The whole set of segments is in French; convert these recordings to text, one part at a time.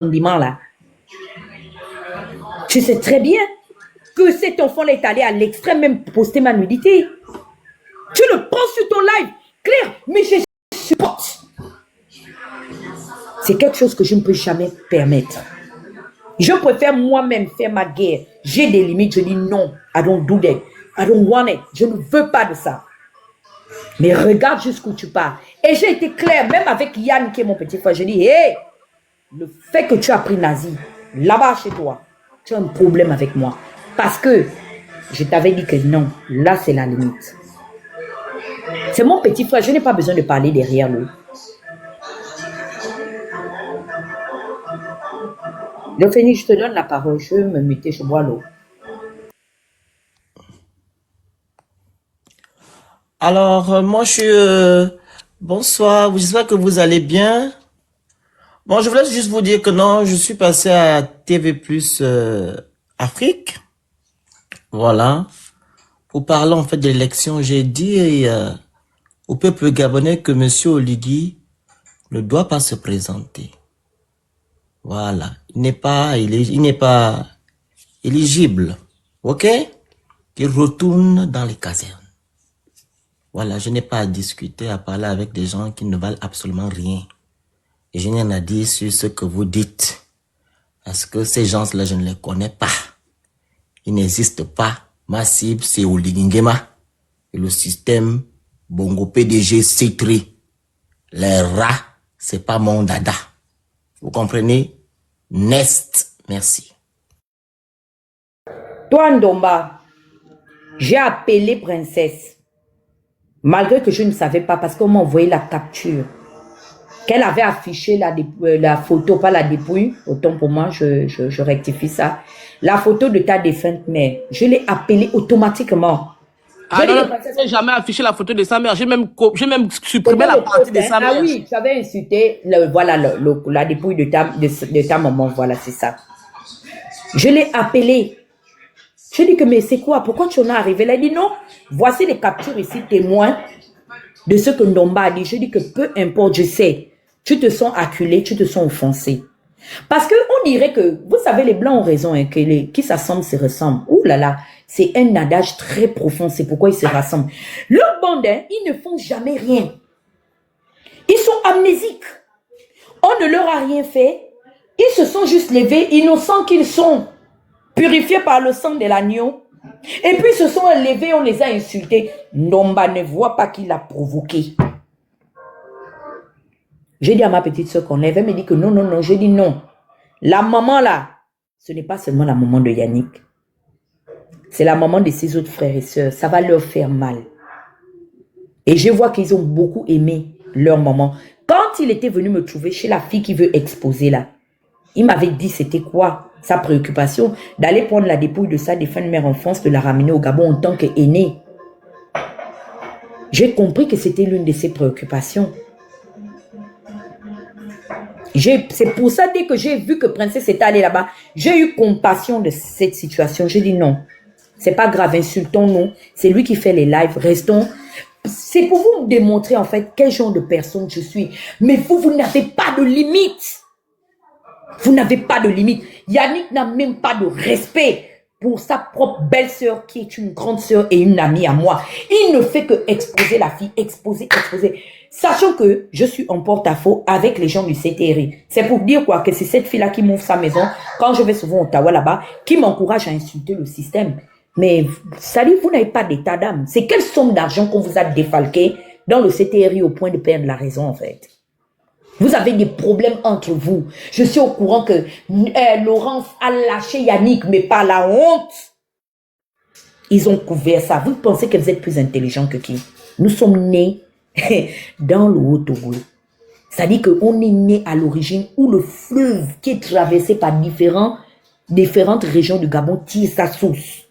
condiment là. Tu sais très bien que cet enfant-là est allé à l'extrême, même poster ma nudité. Tu le prends sur ton live, Claire, mais je supporte. C'est quelque chose que je ne peux jamais permettre. Je préfère moi-même faire ma guerre. J'ai des limites, je dis non, I don't do that. I don't want it. Je ne veux pas de ça. Mais regarde jusqu'où tu pars. Et j'ai été claire, même avec Yann qui est mon petit frère. Je dis, hé, le fait que tu as pris Nazi, là-bas chez toi, tu as un problème avec moi. Parce que je t'avais dit que non, là c'est la limite. C'est mon petit frère, je n'ai pas besoin de parler derrière lui. Le Fénix, je te donne la parole, je vais me muter, je bois l'eau. Alors, moi, je suis... bonsoir, j'espère que vous allez bien. Bon, je voulais juste vous dire que non, je suis passé à TV Plus Afrique. Voilà. Pour parler en fait de l'élection, j'ai dit au peuple gabonais que Monsieur Oligui ne doit pas se présenter. Voilà. Il n'est pas éligible. Ok? Qu'il retourne dans les casernes. Voilà, je n'ai pas à discuter, à parler avec des gens qui ne valent absolument rien. Et je n'ai rien à dire sur ce que vous dites. Parce que ces gens-là, je ne les connais pas. Ils n'existent pas. Ma cible, c'est Oligui Nguema. Et le système Bongo PDG Citri. Les rats, c'est pas mon dada. Vous comprenez? Nest. Merci. Toi, Ndomba, j'ai appelé princesse. Malgré que je ne savais pas, parce qu'on m'a envoyé la capture. Qu'elle avait affiché la photo, pas la dépouille. Autant pour moi, je rectifie ça. La photo de ta défunte mère. Je l'ai appelée automatiquement. Ah non, je n'ai jamais affiché la photo de sa mère. J'ai même supprimé la partie de sa mère. Ah oui, tu avais insulté la dépouille de ta maman. Voilà, c'est ça. Je l'ai appelée. Je dis que, mais c'est quoi? Pourquoi tu en es arrivé? Elle a dit non. Voici les captures ici, témoins de ce que Ndomba a dit. Je dis que peu importe, je sais. Tu te sens acculé, tu te sens offensé. Parce qu'on dirait que, vous savez, les Blancs ont raison, hein, que qui s'assemblent se ressemblent. Ouh là là, c'est un adage très profond, c'est pourquoi ils se rassemblent. Leurs bandes, hein, ils ne font jamais rien. Ils sont amnésiques. On ne leur a rien fait. Ils se sont juste levés, innocents qu'ils sont, purifiés par le sang de l'agneau. Et puis ils se sont levés, on les a insultés. Ndomba ne voit pas qui l'a provoqué. J'ai dit à ma petite soeur qu'on lève, elle me dit que non, non, non. J'ai dit non. La maman là, ce n'est pas seulement la maman de Yannick. C'est la maman de ses autres frères et sœurs. Ça va leur faire mal. Et je vois qu'ils ont beaucoup aimé leur maman. Quand il était venu me trouver chez la fille qui veut exposer là, il m'avait dit c'était quoi sa préoccupation d'aller prendre la dépouille de sa défunte mère en France, de la ramener au Gabon en tant qu'aînée. J'ai compris que c'était l'une de ses préoccupations. C'est pour ça, dès que j'ai vu que Princesse était allée là-bas, j'ai eu compassion de cette situation. J'ai dit non, c'est pas grave, insultons-nous. C'est lui qui fait les lives, restons. C'est pour vous démontrer en fait quel genre de personne je suis. Mais vous n'avez pas de limite. Vous n'avez pas de limite. Yannick n'a même pas de respect pour sa propre belle-sœur qui est une grande sœur et une amie à moi. Il ne fait que exposer la fille, exposer. Sachant que je suis en porte-à-faux avec les gens du CTRI. C'est pour dire quoi? Que c'est cette fille-là qui m'ouvre sa maison quand je vais souvent au Ottawa là-bas, qui m'encourage à insulter le système. Mais, salut, vous n'avez pas d'état d'âme. C'est quelle somme d'argent qu'on vous a défalqué dans le CTRI au point de perdre la raison en fait? Vous avez des problèmes entre vous. Je suis au courant que Laurence a lâché Yannick, mais par la honte. Ils ont couvert ça. Vous pensez que vous êtes plus intelligent que qui? Nous sommes nés dans le Haut-Togo. C'est-à-dire qu'on est né à l'origine où le fleuve qui est traversé par différentes régions du Gabon tire sa source.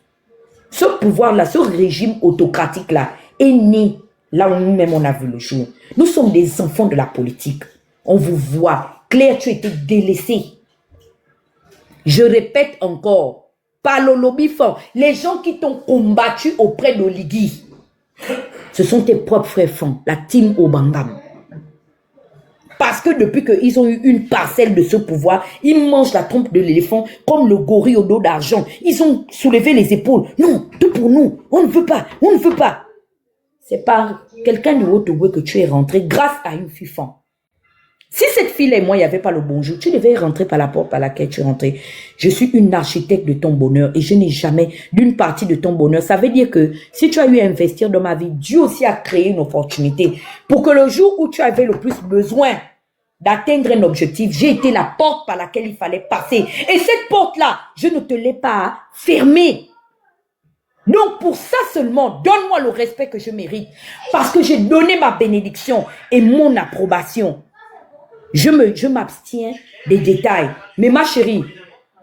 Ce pouvoir-là, ce régime autocratique-là est né là où nous-mêmes on a vu le jour. Nous sommes des enfants de la politique. On vous voit. Claire, tu étais délaissée. Je répète encore. Par le lobby fort. Les gens qui t'ont combattu auprès d'Oligui, ce sont tes propres frères fonds, la team Obangam. Parce que depuis qu'ils ont eu une parcelle de ce pouvoir, ils mangent la trompe de l'éléphant comme le gorille au dos d'argent. Ils ont soulevé les épaules. Non, tout pour nous. On ne veut pas, on ne veut pas. C'est par quelqu'un de Haut-Ogooué que tu es rentré grâce à une fifan. Si cette fille et moi, il n'y avait pas le bonjour, tu devais rentrer par la porte par laquelle tu es rentré. Je suis une architecte de ton bonheur et je n'ai jamais d'une partie de ton bonheur. Ça veut dire que si tu as eu à investir dans ma vie, Dieu aussi a créé une opportunité pour que le jour où tu avais le plus besoin d'atteindre un objectif, j'ai été la porte par laquelle il fallait passer. Et cette porte-là, je ne te l'ai pas fermée. Donc pour ça seulement, donne-moi le respect que je mérite parce que j'ai donné ma bénédiction et mon approbation. Je m'abstiens des détails. Mais ma chérie,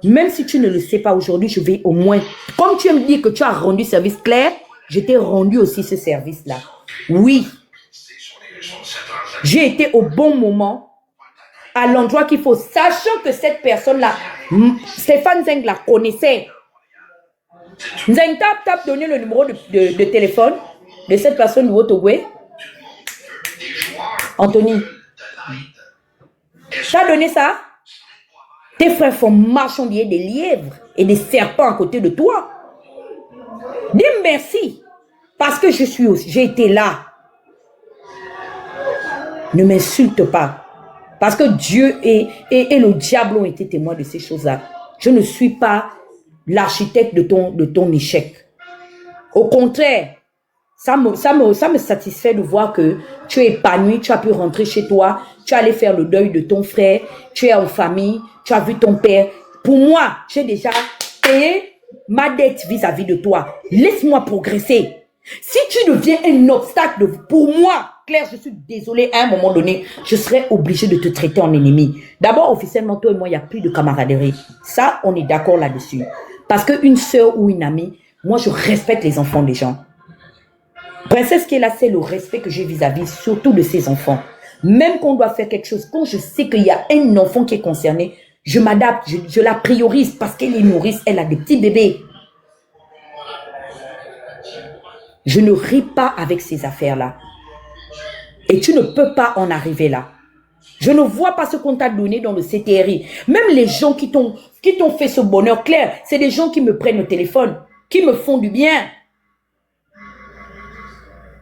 même si tu ne le sais pas aujourd'hui, je vais au moins, comme tu me dis que tu as rendu service clair, je t'ai rendu aussi ce service-là. Oui. J'ai été au bon moment, à l'endroit qu'il faut, sachant que cette personne-là, Stéphane Zeng la connaissait. Zeng t'a donné le numéro de téléphone de cette personne du Haut-Ogooué. Anthony. T'as donné ça? Tes frères font marchander des lièvres et des serpents à côté de toi. Dis merci. Parce que j'ai été là. Ne m'insulte pas. Parce que Dieu et le diable ont été témoins de ces choses-là. Je ne suis pas l'architecte de ton échec. Au contraire, ça me satisfait de voir que tu es épanoui, tu as pu rentrer chez toi, tu es allé faire le deuil de ton frère, tu es en famille, tu as vu ton père. Pour moi, j'ai déjà payé ma dette vis-à-vis de toi. Laisse-moi progresser. Si tu deviens un obstacle pour moi, Claire, je suis désolée, à un moment donné, je serais obligée de te traiter en ennemi. D'abord, officiellement, toi et moi, il n'y a plus de camaraderie. Ça, on est d'accord là-dessus. Parce qu'une sœur ou une amie, moi, je respecte les enfants des gens. Princesse qui est là, c'est le respect que j'ai vis-à-vis, surtout de ses enfants. Même qu'on doit faire quelque chose, quand je sais qu'il y a un enfant qui est concerné, je m'adapte, je la priorise parce qu'elle est nourrice, elle a des petits bébés. Je ne ris pas avec ces affaires-là. Et tu ne peux pas en arriver là. Je ne vois pas ce qu'on t'a donné dans le CTRI. Même les gens qui t'ont fait ce bonheur clair, c'est des gens qui me prennent le téléphone, qui me font du bien,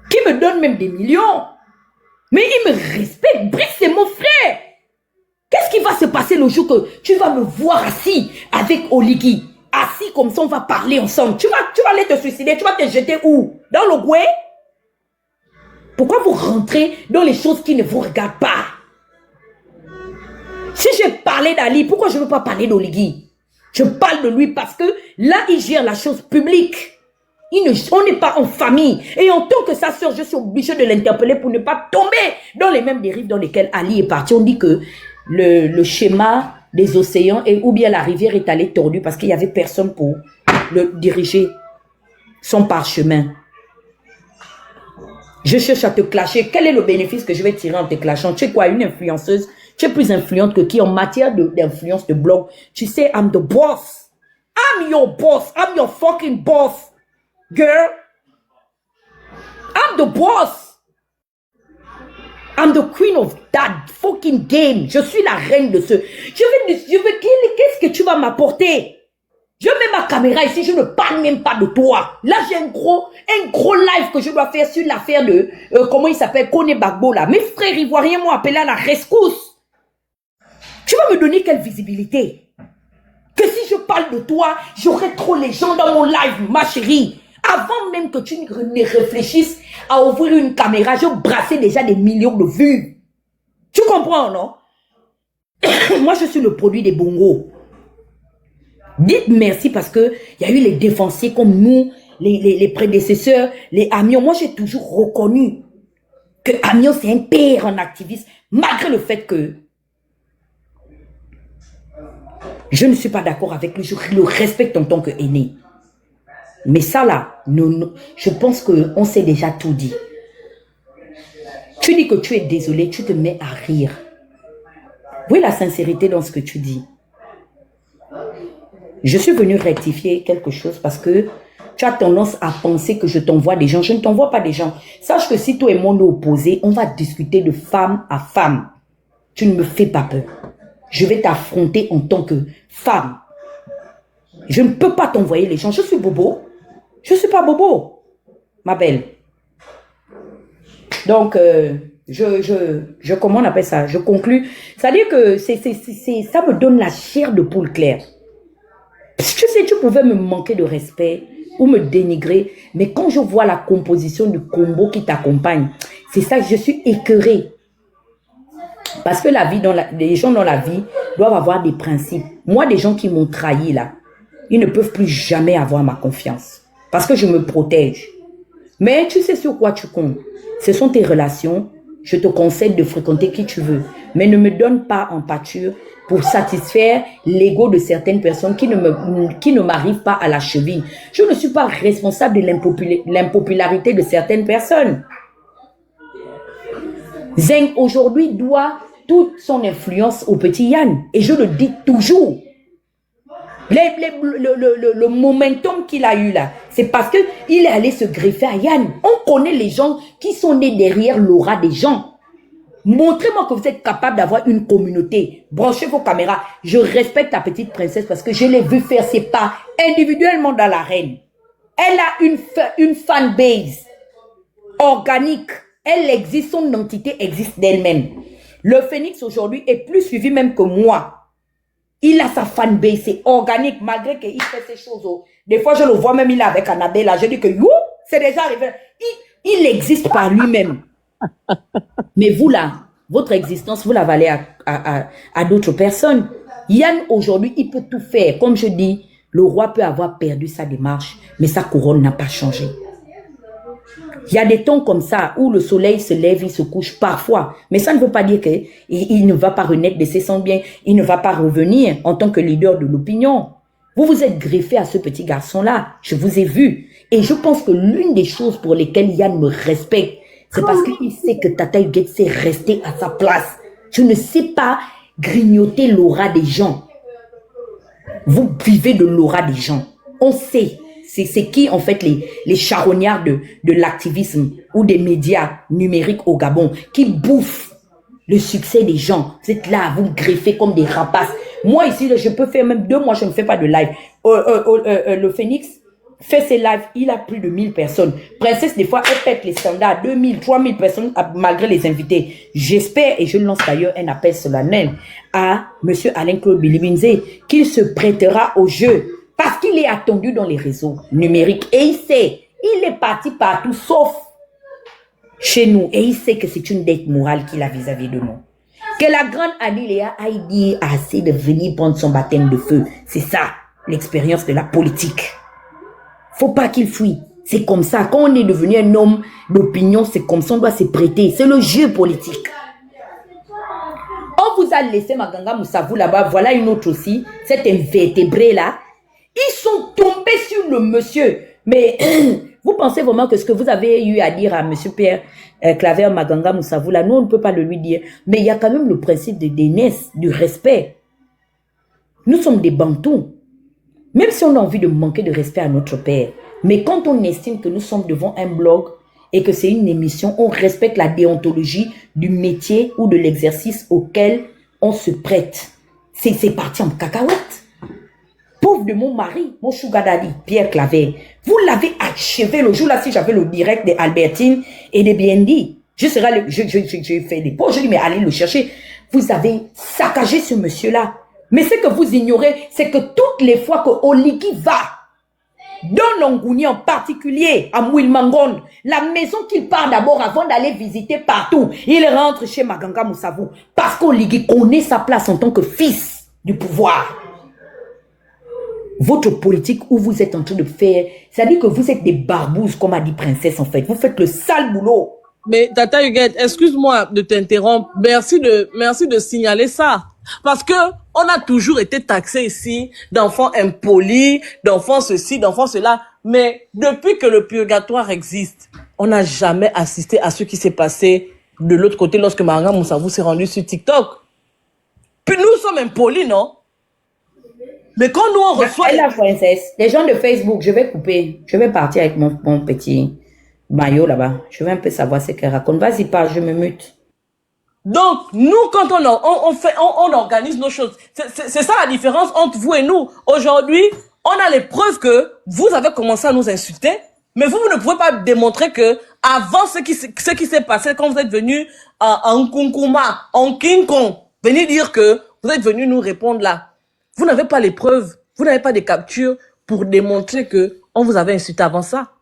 qui me donnent même des millions. Mais ils me respectent. Brice, c'est mon frère. Qu'est-ce qui va se passer le jour que tu vas me voir assis avec Oligui? Assis comme ça, on va parler ensemble. Tu vas aller te suicider, tu vas te jeter où? Dans le gouet? Pourquoi vous rentrez dans les choses qui ne vous regardent pas? Si j'ai parlé d'Ali, pourquoi je ne veux pas parler d'Oligui? Je parle de lui parce que là, il gère la chose publique. On n'est pas en famille. Et en tant que sa soeur, je suis obligée de l'interpeller pour ne pas tomber dans les mêmes dérives dans lesquelles Ali est parti. On dit que le schéma des océans ou bien la rivière est allée tordue parce qu'il n'y avait personne pour le diriger son parchemin. Je cherche à te clasher. Quel est le bénéfice que je vais tirer en te clashant? Tu es quoi, une influenceuse? Tu es plus influente que qui en matière d'influence de blog? Tu sais, I'm the boss. I'm your boss. I'm your fucking boss. Girl. I'm the boss. I'm the queen of that fucking game. Je suis la reine de ce. Qu'est-ce que tu vas m'apporter? Je mets ma caméra ici, je ne parle même pas de toi. Là, j'ai un gros live que je dois faire sur l'affaire de, comment il s'appelle, Kone Bagbo là. Mes frères ivoiriens m'ont appelé à la rescousse. Tu vas me donner quelle visibilité? Que si je parle de toi, j'aurai trop les gens dans mon live, ma chérie. Avant même que tu ne réfléchisses à ouvrir une caméra, je brassais déjà des millions de vues. Tu comprends, non? Moi, je suis le produit des bongos. Dites merci parce que il y a eu les défoncés comme nous, les prédécesseurs, les Amiens. Moi, j'ai toujours reconnu que Amiens, c'est un père en activisme, malgré le fait que je ne suis pas d'accord avec lui. Je le respecte en tant qu'aîné. Mais ça là, je pense qu'on s'est déjà tout dit. Tu dis que tu es désolé, tu te mets à rire. Où est la sincérité dans ce que tu dis? Je suis venu rectifier quelque chose parce que tu as tendance à penser que je t'envoie des gens. Je ne t'envoie pas des gens. Sache que si toi et moi nous opposés, on va discuter de femme à femme. Tu ne me fais pas peur. Je vais t'affronter en tant que femme. Je ne peux pas t'envoyer les gens. Je suis bobo. Je ne suis pas bobo, ma belle. Donc, comment on appelle ça? Je conclus. C'est-à-dire que ça me donne la chair de poule claire. Tu sais, tu pouvais me manquer de respect ou me dénigrer, mais quand je vois la composition du combo qui t'accompagne, c'est ça que je suis écœurée. Parce que les gens dans la vie doivent avoir des principes. Moi, des gens qui m'ont trahi là, ils ne peuvent plus jamais avoir ma confiance. Parce que je me protège. Mais tu sais sur quoi tu comptes. Ce sont tes relations. Je te conseille de fréquenter qui tu veux. Mais ne me donne pas en pâture pour satisfaire l'ego de certaines personnes qui ne m'arrivent pas à la cheville. Je ne suis pas responsable de l'impopularité de certaines personnes. Zeng aujourd'hui doit toute son influence au petit Yann. Et je le dis toujours. Le momentum qu'il a eu là, c'est parce qu'il est allé se greffer à Yann. On connaît les gens qui sont nés derrière l'aura des gens. Montrez-moi que vous êtes capable d'avoir une communauté. Branchez vos caméras. Je respecte ta petite princesse parce que je l'ai vu faire ses pas individuellement dans l'arène. Elle a une fanbase organique. Elle existe, son entité existe d'elle-même. Le Phénix aujourd'hui est plus suivi même que moi. Il a sa fanbase, c'est organique, malgré qu'il fait ces choses. Des fois, je le vois même, il est avec Annabelle. Je dis que, c'est déjà arrivé. Il existe par lui-même. Mais vous là, votre existence, vous la valez à d'autres personnes. Yann, aujourd'hui, il peut tout faire. Comme je dis, le roi peut avoir perdu sa démarche, mais sa couronne n'a pas changé. Il y a des temps comme ça où le soleil se lève, il se couche parfois. Mais ça ne veut pas dire qu'il ne va pas renaître de ses cendres bien. Il ne va pas revenir en tant que leader de l'opinion. Vous vous êtes greffé à ce petit garçon-là. Je vous ai vu. Et je pense que l'une des choses pour lesquelles Yann me respecte, c'est parce qu'il sait que Tata Huguette sait rester à sa place. Je ne sais pas grignoter l'aura des gens. Vous vivez de l'aura des gens. On sait. C'est qui, en fait, les charognards de l'activisme ou des médias numériques au Gabon qui bouffent le succès des gens. Vous êtes là, vous greffez comme des rapaces. Moi, ici, je peux faire même 2 mois, je ne fais pas de live. Le Phénix fait ses lives, il a plus de 1000 personnes. Princesse, des fois, elle pète les standards, 2000, 3000 personnes, malgré les invités. J'espère, et je lance d'ailleurs un appel solennel à M. Alain-Claude Bilibinze, qu'il se prêtera au jeu. Parce qu'il est attendu dans les réseaux numériques. Et il sait, il est parti partout, sauf chez nous. Et il sait que c'est une dette morale qu'il a vis-à-vis de nous. Que la grande Aniléa a dit assez de venir prendre son baptême de feu. C'est ça, l'expérience de la politique. Faut pas qu'il fuit. C'est comme ça. Quand on est devenu un homme d'opinion, c'est comme ça, on doit se prêter. C'est le jeu politique. On vous a laissé Maganga Moussavou là-bas. Voilà une autre aussi. Cet invertébré là. Ils sont tombés sur le monsieur. Mais vous pensez vraiment que ce que vous avez eu à dire à monsieur Pierre Claver Maganga Moussavou, là, nous, on ne peut pas le lui dire. Mais il y a quand même le principe de dénesse, du respect. Nous sommes des bantous. Même si on a envie de manquer de respect à notre père. Mais quand on estime que nous sommes devant un blog et que c'est une émission, on respecte la déontologie du métier ou de l'exercice auquel on se prête. C'est parti en cacahuète. Pauvre de mon mari, mon sugar daddy, Pierre Claver. Vous l'avez achevé le jour là, si j'avais le direct d'Albertine et de BND. Je fais des pauses, je dis, mais allez le chercher. Vous avez saccagé ce monsieur-là. Mais ce que vous ignorez, c'est que toutes les fois que Oligui va, dans Longouni en particulier, à Mouilmangon, la maison qu'il part d'abord avant d'aller visiter partout, il rentre chez Maganga Moussavou. Parce qu'Oligui connaît sa place en tant que fils du pouvoir. Votre politique où vous êtes en train de faire, c'est-à-dire que vous êtes des barbouzes, comme a dit Princesse en fait. Vous faites le sale boulot. Mais Tata Huguette, excuse-moi de t'interrompre. Merci de signaler ça. Parce que on a toujours été taxé ici d'enfants impolis, d'enfants ceci, d'enfants cela. Mais depuis que le purgatoire existe, on n'a jamais assisté à ce qui s'est passé de l'autre côté lorsque Maganga Moussavou s'est rendu sur TikTok. Puis nous sommes impolis, non? Mais quand nous on reçoit... La princesse, les gens de Facebook, je vais couper. Je vais partir avec mon petit maillot là-bas. Je vais un peu savoir ce qu'elle raconte. Vas-y, parle, je me mute. Donc, nous, quand on organise nos choses. C'est ça la différence entre vous et nous. Aujourd'hui, on a les preuves que vous avez commencé à nous insulter, mais vous ne pouvez pas démontrer que avant ce qui s'est passé quand vous êtes venu en Nkunkuma, en King Kong, venir dire que vous êtes venu nous répondre là. Vous n'avez pas les preuves, vous n'avez pas de captures pour démontrer que on vous avait insulté avant ça.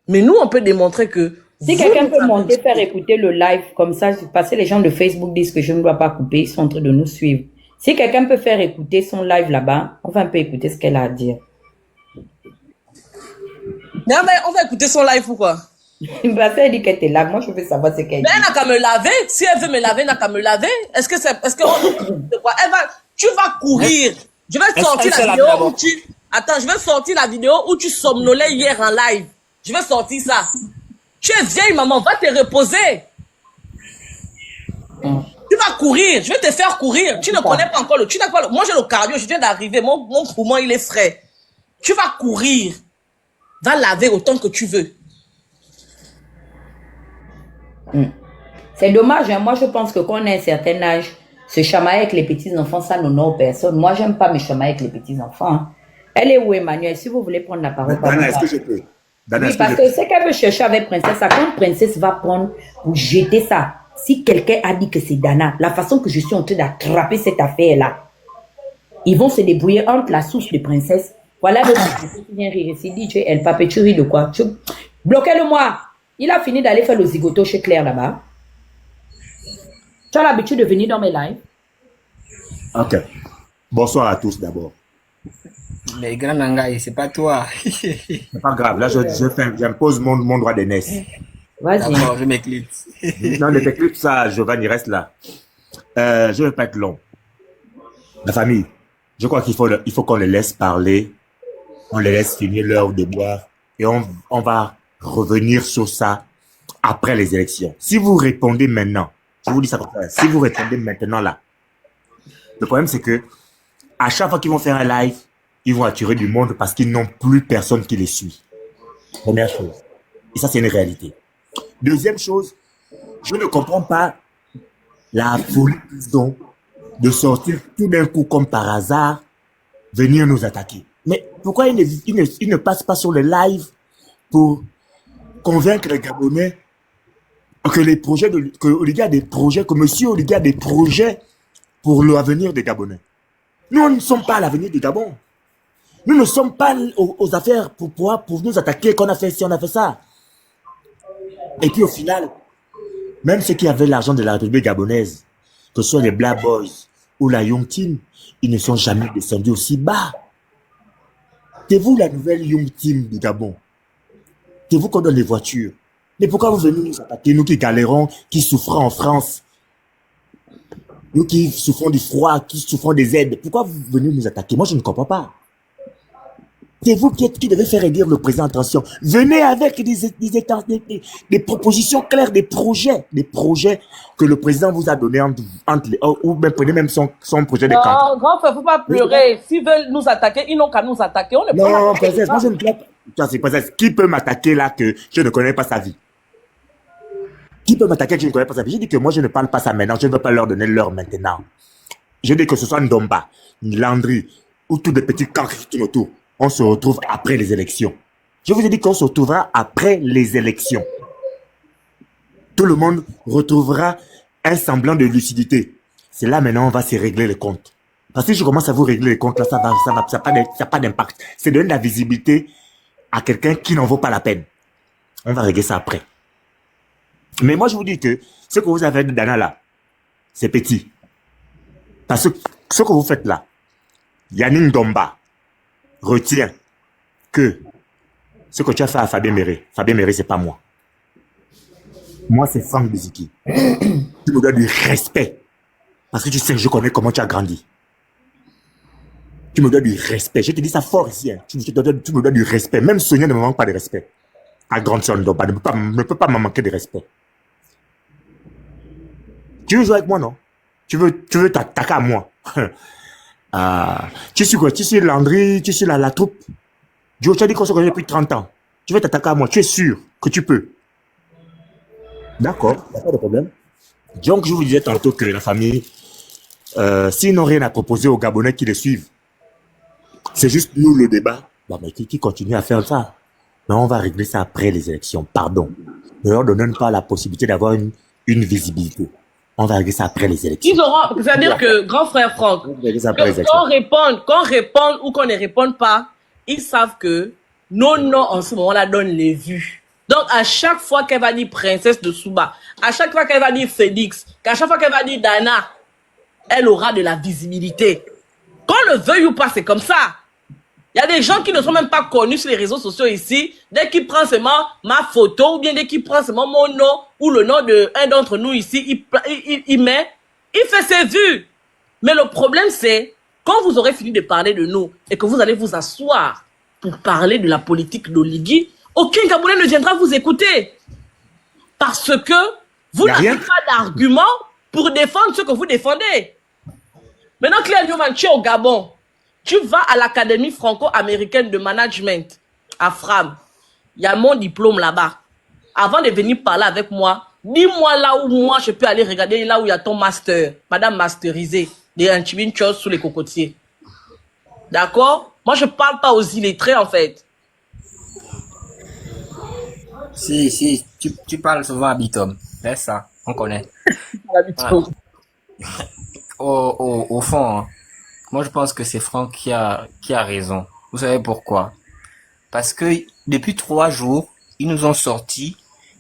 Mais nous, on peut démontrer que si quelqu'un peut monter, faire écouter le live comme ça, parce que les gens de Facebook disent que je ne dois pas couper, ils sont en train de nous suivre. Si quelqu'un peut faire écouter son live là-bas, on va un peu écouter ce qu'elle a à dire. Mais on va écouter son live pourquoi? Parce qu'elle dit qu'elle était là. Moi, je veux savoir ce qu'elle dit. Mais elle n'a qu'à me laver. Si elle veut me laver, elle n'a qu'à me laver. Tu vas courir. Je vais sortir la vidéo où je vais sortir la vidéo où tu somnolais hier en live. Je vais sortir ça. Tu es vieille, maman. Va te reposer. Tu vas courir. Je vais te faire courir. Tu ne connais pas encore moi, j'ai le cardio. Je viens d'arriver. Mon poumon, il est frais. Tu vas courir. Va laver autant que tu veux. C'est dommage, hein. Moi je pense que quand on a un certain âge, se chamailler avec les petits-enfants, ça n'honore personne. Moi j'aime pas me chamailler avec les petits-enfants. Hein. Elle est où, Emmanuel? Si vous voulez prendre la parole. Dana, est-ce que je peux? Dana, oui, parce que ce qu'elle veut chercher avec Princesse, ça, quand Princesse va prendre pour jeter ça, si quelqu'un a dit que c'est Dana, la façon que je suis en train d'attraper cette affaire-là, ils vont se débrouiller entre la source de Princesse. Voilà le Princesse qui vient rire ici, dit, elle pape, tu ris de quoi? Bloquez-le-moi! Il a fini d'aller faire le zigoto chez Claire là-bas. Tu as l'habitude de venir dans mes lives. Ok. Bonsoir à tous d'abord. Mais grand Nangaï, c'est pas toi. C'est pas grave. Là, j'impose mon droit d'aînesse. Vas-y. D'accord, je m'éclipse. Non, ne t'éclipse ça, Giovanni, reste là. Je ne vais pas être long. La famille, je crois qu'il faut qu'on les laisse parler. On les laisse finir l'heure de boire. Et on va revenir sur ça après les élections. Si vous répondez maintenant, je vous dis ça comme ça, si vous répondez maintenant là, le problème c'est que à chaque fois qu'ils vont faire un live, ils vont attirer du monde parce qu'ils n'ont plus personne qui les suit. Première chose. Et ça, c'est une réalité. Deuxième chose, je ne comprends pas la folie qu'ils ont de sortir tout d'un coup comme par hasard, venir nous attaquer. Mais pourquoi ils ne passent pas sur le live pour convaincre les Gabonais que les projets que Oligui a des projets, que monsieur Oligui a des projets pour l'avenir des Gabonais. Nous ne sommes pas à l'avenir du Gabon. Nous ne sommes pas aux affaires pour nous attaquer qu'on a fait ci, on a fait ça. Et puis au final, même ceux qui avaient l'argent de la République gabonaise, que ce soit les Black Boys ou la Young Team, ils ne sont jamais descendus aussi bas. C'est vous la nouvelle Young Team du Gabon. C'est vous qu'on donne les voitures. Mais pourquoi vous venez nous attaquer, nous qui galérons, qui souffrons en France, nous qui souffrons du froid, qui souffrons des aides, pourquoi vous venez nous attaquer? Moi, je ne comprends pas. C'est vous qui devez faire élire le président en transition. Venez avec des propositions claires, des projets que le président vous a donnés ou même prenez même son projet de campagne. Non, grand frère, faut pas pleurer. S'ils veulent nous attaquer, ils n'ont qu'à nous attaquer. On ne peut Non, pas princesse, moi je ne plains pas. C'est princesse, qui peut m'attaquer là que je ne connais pas sa vie? Qui peut m'attaquer que je ne connais pas sa vie? J'ai dit que moi je ne parle pas ça maintenant, je ne veux pas leur donner l'heure maintenant. Je dis que ce soit Ndomba, Landry ou tous des petits camps qui tournent autour. On se retrouve après les élections. Je vous ai dit qu'on se retrouvera après les élections. Tout le monde retrouvera un semblant de lucidité. C'est là maintenant on va se régler les comptes. Parce que si je commence à vous régler les comptes, là, ça n'a pas d'impact. C'est donner de la visibilité à quelqu'un qui n'en vaut pas la peine. On va régler ça après. Mais moi, je vous dis que ce que vous avez de Dana là, c'est petit. Parce que ce que vous faites là, Yannick Domba retient que ce que tu as fait à Fabien Méré, c'est pas moi. Moi, c'est Franck Biziki. Tu me donnes du respect. Parce que tu sais que je connais comment tu as grandi. Tu me donnes du respect. Je te dis ça fort ici. Hein. Tu me donnes du respect. Même Sonia ne me manque pas de respect. À grande soeur Ndomba ne peut pas me manquer de respect. Tu veux jouer avec moi, non? Tu veux t'attaquer à moi. Tu suis quoi? Tu suis Landry, tu suis la troupe. Tu as dit qu'on se connaît depuis 30 ans. Tu veux t'attaquer à moi. Tu es sûr que tu peux? D'accord, il n'y a pas de problème. Donc, je vous disais tantôt que la famille, s'ils n'ont rien à proposer aux Gabonais qui les suivent, c'est juste nous le débat. Bon, mais qui continue à faire ça? Mais on va régler ça après les élections, pardon. Ne leur donnons pas la possibilité d'avoir une visibilité. On va régler ça après les élections. Ils auront, c'est-à-dire que, grand frère Franck, On va régler ça après les élections. qu'on réponde ou qu'on ne réponde pas, ils savent que nos noms en ce moment-là donnent les vues. Donc, à chaque fois qu'elle va dire princesse de Souba, à chaque fois qu'elle va dire Félix, qu'à chaque fois qu'elle va dire Dana, elle aura de la visibilité. Qu'on le veuille ou pas, c'est comme ça. Il y a des gens qui ne sont même pas connus sur les réseaux sociaux ici. Dès qu'il prend seulement ma photo, ou bien dès qu'il prend seulement mon nom, ou le nom d'un d'entre nous ici, il fait ses vues. Mais le problème, c'est, quand vous aurez fini de parler de nous, et que vous allez vous asseoir pour parler de la politique d'Oligui, aucun Gabonais ne viendra vous écouter. Parce que vous n'avez pas d'argument pour défendre ce que vous défendez. Maintenant, Claire Newman, tu es au Gabon. Tu vas à l'Académie franco-américaine de management, à Fram. Il y a mon diplôme là-bas. Avant de venir parler avec moi, dis-moi là où moi je peux aller regarder, là où il y a ton master, madame masterisée, des antivines-choses sous les cocotiers. D'accord? Moi, je parle pas aux illettrés, en fait. Si, tu parles souvent à Bitom. C'est ça, on connaît. Ouais. Au fond, hein, moi je pense que c'est Franck qui a raison. Vous savez pourquoi? Parce que depuis 3 jours, ils nous ont sorti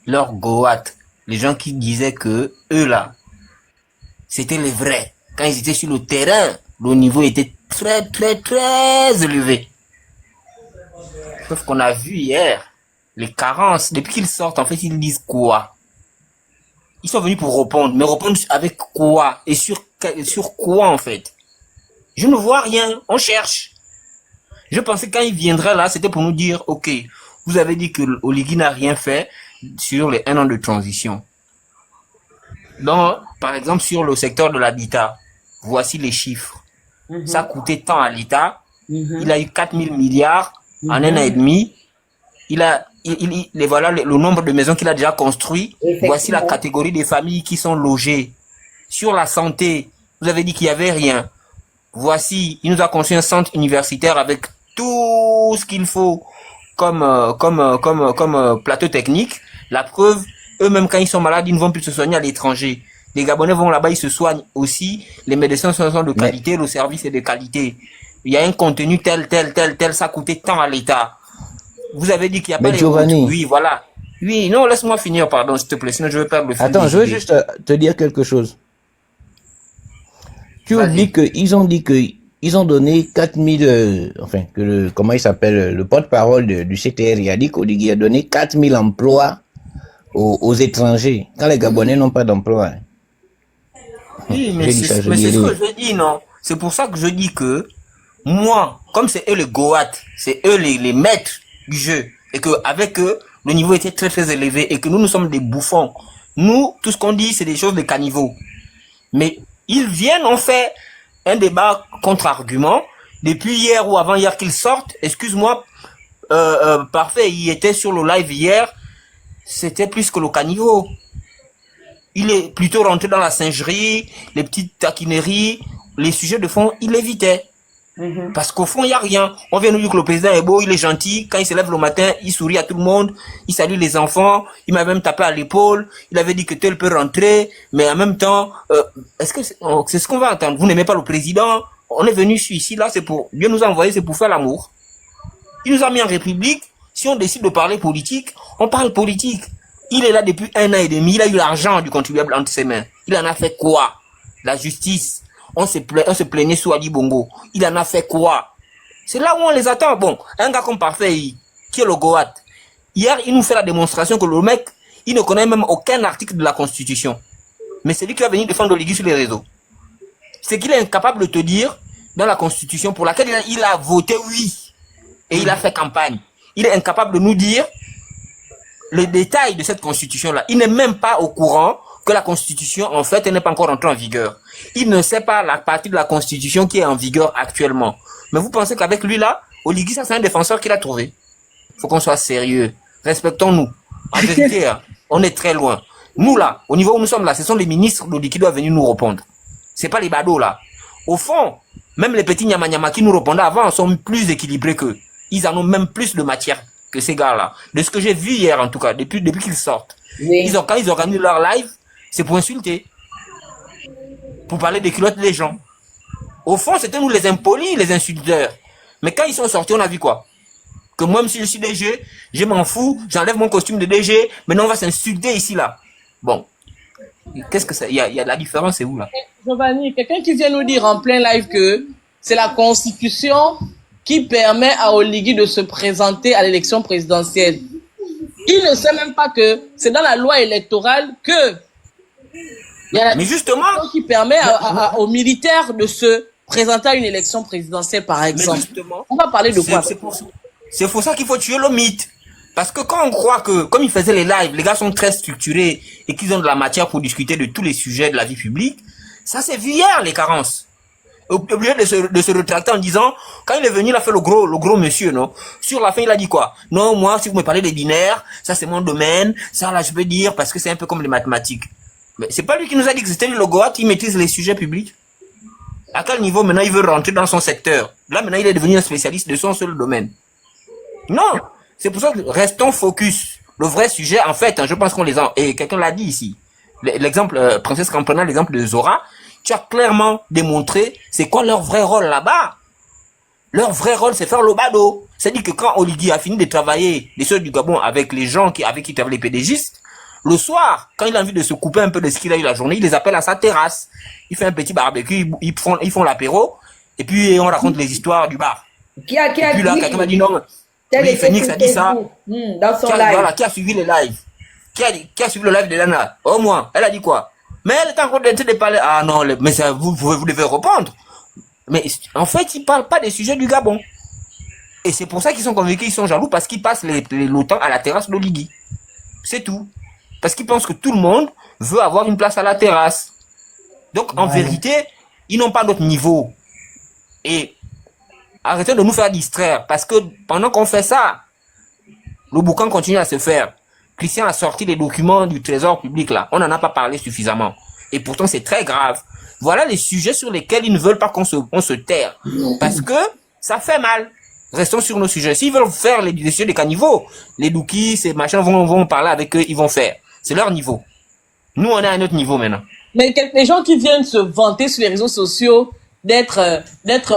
leur goat. Les gens qui disaient que eux là, c'était les vrais. Quand ils étaient sur le terrain, le niveau était très très très élevé. Sauf qu'on a vu hier les carences. Depuis qu'ils sortent, en fait, ils disent quoi? Ils sont venus pour répondre, mais répondre avec quoi? Et sur quoi, en fait? Je ne vois rien, on cherche. Je pensais que quand il viendrait là, c'était pour nous dire, ok, vous avez dit que Oligui n'a rien fait sur les 1 an de transition. Donc, par exemple, sur le secteur de l'habitat, voici les chiffres. Ça a coûté tant à l'État. Il a eu 4 000 milliards en 1 an et demi. Voilà le nombre de maisons qu'il a déjà construit. Voici la catégorie des familles qui sont logées. Sur la santé, vous avez dit qu'il n'y avait rien. Voici, il nous a construit un centre universitaire avec tout ce qu'il faut comme plateau technique. La preuve, eux-mêmes quand ils sont malades, ils ne vont plus se soigner à l'étranger. Les Gabonais vont là-bas, ils se soignent aussi. Les médecins sont de qualité, le service est de qualité. Il y a un contenu tel, ça a coûté tant à l'État. Vous avez dit qu'il n'y a pas de routes. Oui, voilà. Oui, non, laisse-moi finir, pardon, s'il te plaît, sinon je vais perdre le fil. Attends, je veux juste te dire quelque chose. Tu oublies qu'ils ont dit qu'ils ont donné 4000, comment il s'appelle, le porte-parole du CTR, il a dit qu'Oligui a donné 4000 emplois aux étrangers, quand les Gabonais n'ont pas d'emploi. Oui, mais c'est ce que je dis, non. C'est pour ça que je dis que, moi, comme c'est eux les Goat, c'est eux les maîtres du jeu, et que avec eux, le niveau était très très élevé, et que nous sommes des bouffons. Nous, tout ce qu'on dit, c'est des choses de caniveaux. Mais ils viennent, on fait un débat contre-argument. Depuis hier ou avant-hier qu'ils sortent, excuse-moi, parfait, il était sur le live hier, c'était plus que le caniveau. Il est plutôt rentré dans la singerie, les petites taquineries, les sujets de fond, il évitait. Parce qu'au fond, il n'y a rien. On vient nous dire que le président est beau, il est gentil. Quand il se lève le matin, il sourit à tout le monde. Il salue les enfants. Il m'a même tapé à l'épaule. Il avait dit que tel peut rentrer. Mais en même temps, est-ce que c'est ce qu'on va entendre? Vous n'aimez pas le président? On est venu ici, là, c'est pour... Dieu nous a envoyé, c'est pour faire l'amour. Il nous a mis en république. Si on décide de parler politique, on parle politique. Il est là depuis 1 an et demi. Il a eu l'argent du contribuable entre ses mains. Il en a fait quoi? La justice. On se plaignait sous Ali Bongo. Il en a fait quoi? C'est là où on les attend. Bon, un gars comme Parfait, qui est le Goat. Hier, il nous fait la démonstration que le mec, il ne connaît même aucun article de la Constitution. Mais c'est lui qui va venir défendre Oligui sur les réseaux. C'est qu'il est incapable de te dire, dans la Constitution pour laquelle il a voté oui. Et il a fait campagne. Il est incapable de nous dire les détails de cette Constitution-là. Il n'est même pas au courant que la Constitution, en fait, elle n'est pas encore entrée en vigueur. Il ne sait pas la partie de la Constitution qui est en vigueur actuellement. Mais vous pensez qu'avec lui là, Oligui, ça c'est un défenseur qu'il a trouvé? Faut qu'on soit sérieux. Respectons-nous. En vérité, on est très loin. Nous là, au niveau où nous sommes là, ce sont les ministres qui doivent venir nous répondre. C'est pas les badauds là. Au fond, même les petits nyama qui nous répondaient avant sont plus équilibrés qu'eux. Ils en ont même plus de matière que ces gars-là. De ce que j'ai vu hier en tout cas, depuis qu'ils sortent. Oui. Quand ils organisent leur live, c'est pour insulter. Pour parler des culottes des gens. Au fond, c'était nous les impolis, les insulteurs. Mais quand ils sont sortis, on a vu quoi? Que moi, même si je suis DG, je m'en fous, j'enlève mon costume de DG, maintenant on va s'insulter ici, là. Bon. Qu'est-ce que ça? Il y a la différence, c'est où, là? Giovanni, quelqu'un qui vient nous dire en plein live que c'est la Constitution qui permet à Oligui de se présenter à l'élection présidentielle. Il ne sait même pas que c'est dans la loi électorale que il y a la Mais justement, Constitution qui permet aux militaires de se présenter à une élection présidentielle, par exemple. justement, On va parler de quoi? c'est pour ça qu'il faut tuer le mythe. Parce que quand on croit que, comme ils faisaient les lives, les gars sont très structurés et qu'ils ont de la matière pour discuter de tous les sujets de la vie publique, ça s'est vu hier, les carences. Obligé de se retracter en disant, quand il est venu, il a fait le gros monsieur, non? Sur la fin, il a dit quoi? Non, moi, si vous me parlez des binaires, ça c'est mon domaine, ça là, je peux dire, parce que c'est un peu comme les mathématiques. Mais c'est pas lui qui nous a dit que c'était le Goat qui maîtrise les sujets publics. À quel niveau maintenant il veut rentrer dans son secteur? Là, maintenant, il est devenu un spécialiste de son seul domaine. Non! C'est pour ça que restons focus. Le vrai sujet, en fait, je pense qu'on les a, et quelqu'un l'a dit ici. L'exemple, Princesse, en prenant l'exemple de Zora, tu as clairement démontré c'est quoi leur vrai rôle là-bas. Leur vrai rôle, c'est faire le bado. C'est-à-dire que quand Oligui a fini de travailler les choses du Gabon avec les gens avec qui travaillent les PDGistes, le soir, quand il a envie de se couper un peu de ce qu'il a eu la journée, il les appelle à sa terrasse. Il fait un petit barbecue, ils font l'apéro, et puis on raconte les histoires du bar. Et puis là, quelqu'un m'a dit non. Oui, Phoenix a dit ça. Dans son live. Voilà, qui a suivi les lives? Qui a suivi le live de Lana? Au moins, elle a dit quoi? Mais elle est encore en train de parler. Ah non, mais ça, vous devez répondre. Mais en fait, ils parlent pas des sujets du Gabon. Et c'est pour ça qu'ils sont convaincus, ils sont jaloux, parce qu'ils passent le temps à la terrasse d'Oligui. C'est tout. Parce qu'ils pensent que tout le monde veut avoir une place à la terrasse. Donc, en vérité, ils n'ont pas notre niveau. Et arrêtez de nous faire distraire, parce que pendant qu'on fait ça, le boucan continue à se faire. Christian a sorti les documents du trésor public là. On n'en a pas parlé suffisamment. Et pourtant, c'est très grave. Voilà les sujets sur lesquels ils ne veulent pas qu'on se terre. Parce que ça fait mal. Restons sur nos sujets. S'ils veulent faire les sujets des caniveaux, les Doukis, ces machins vont parler avec eux, ils vont faire. C'est leur niveau. Nous, on est à un autre niveau maintenant. Mais les gens qui viennent se vanter sur les réseaux sociaux d'être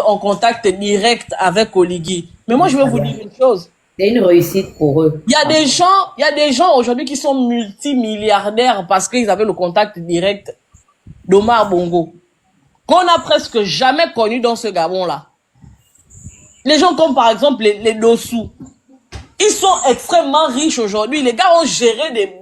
en contact direct avec Oligui. Mais moi, je vais vous dire une chose. C'est une réussite pour eux. Il y a des gens aujourd'hui qui sont multimilliardaires parce qu'ils avaient le contact direct d'Omar Bongo, qu'on a presque jamais connu dans ce Gabon-là. Les gens comme par exemple les Dossou, ils sont extrêmement riches aujourd'hui. Les gars ont géré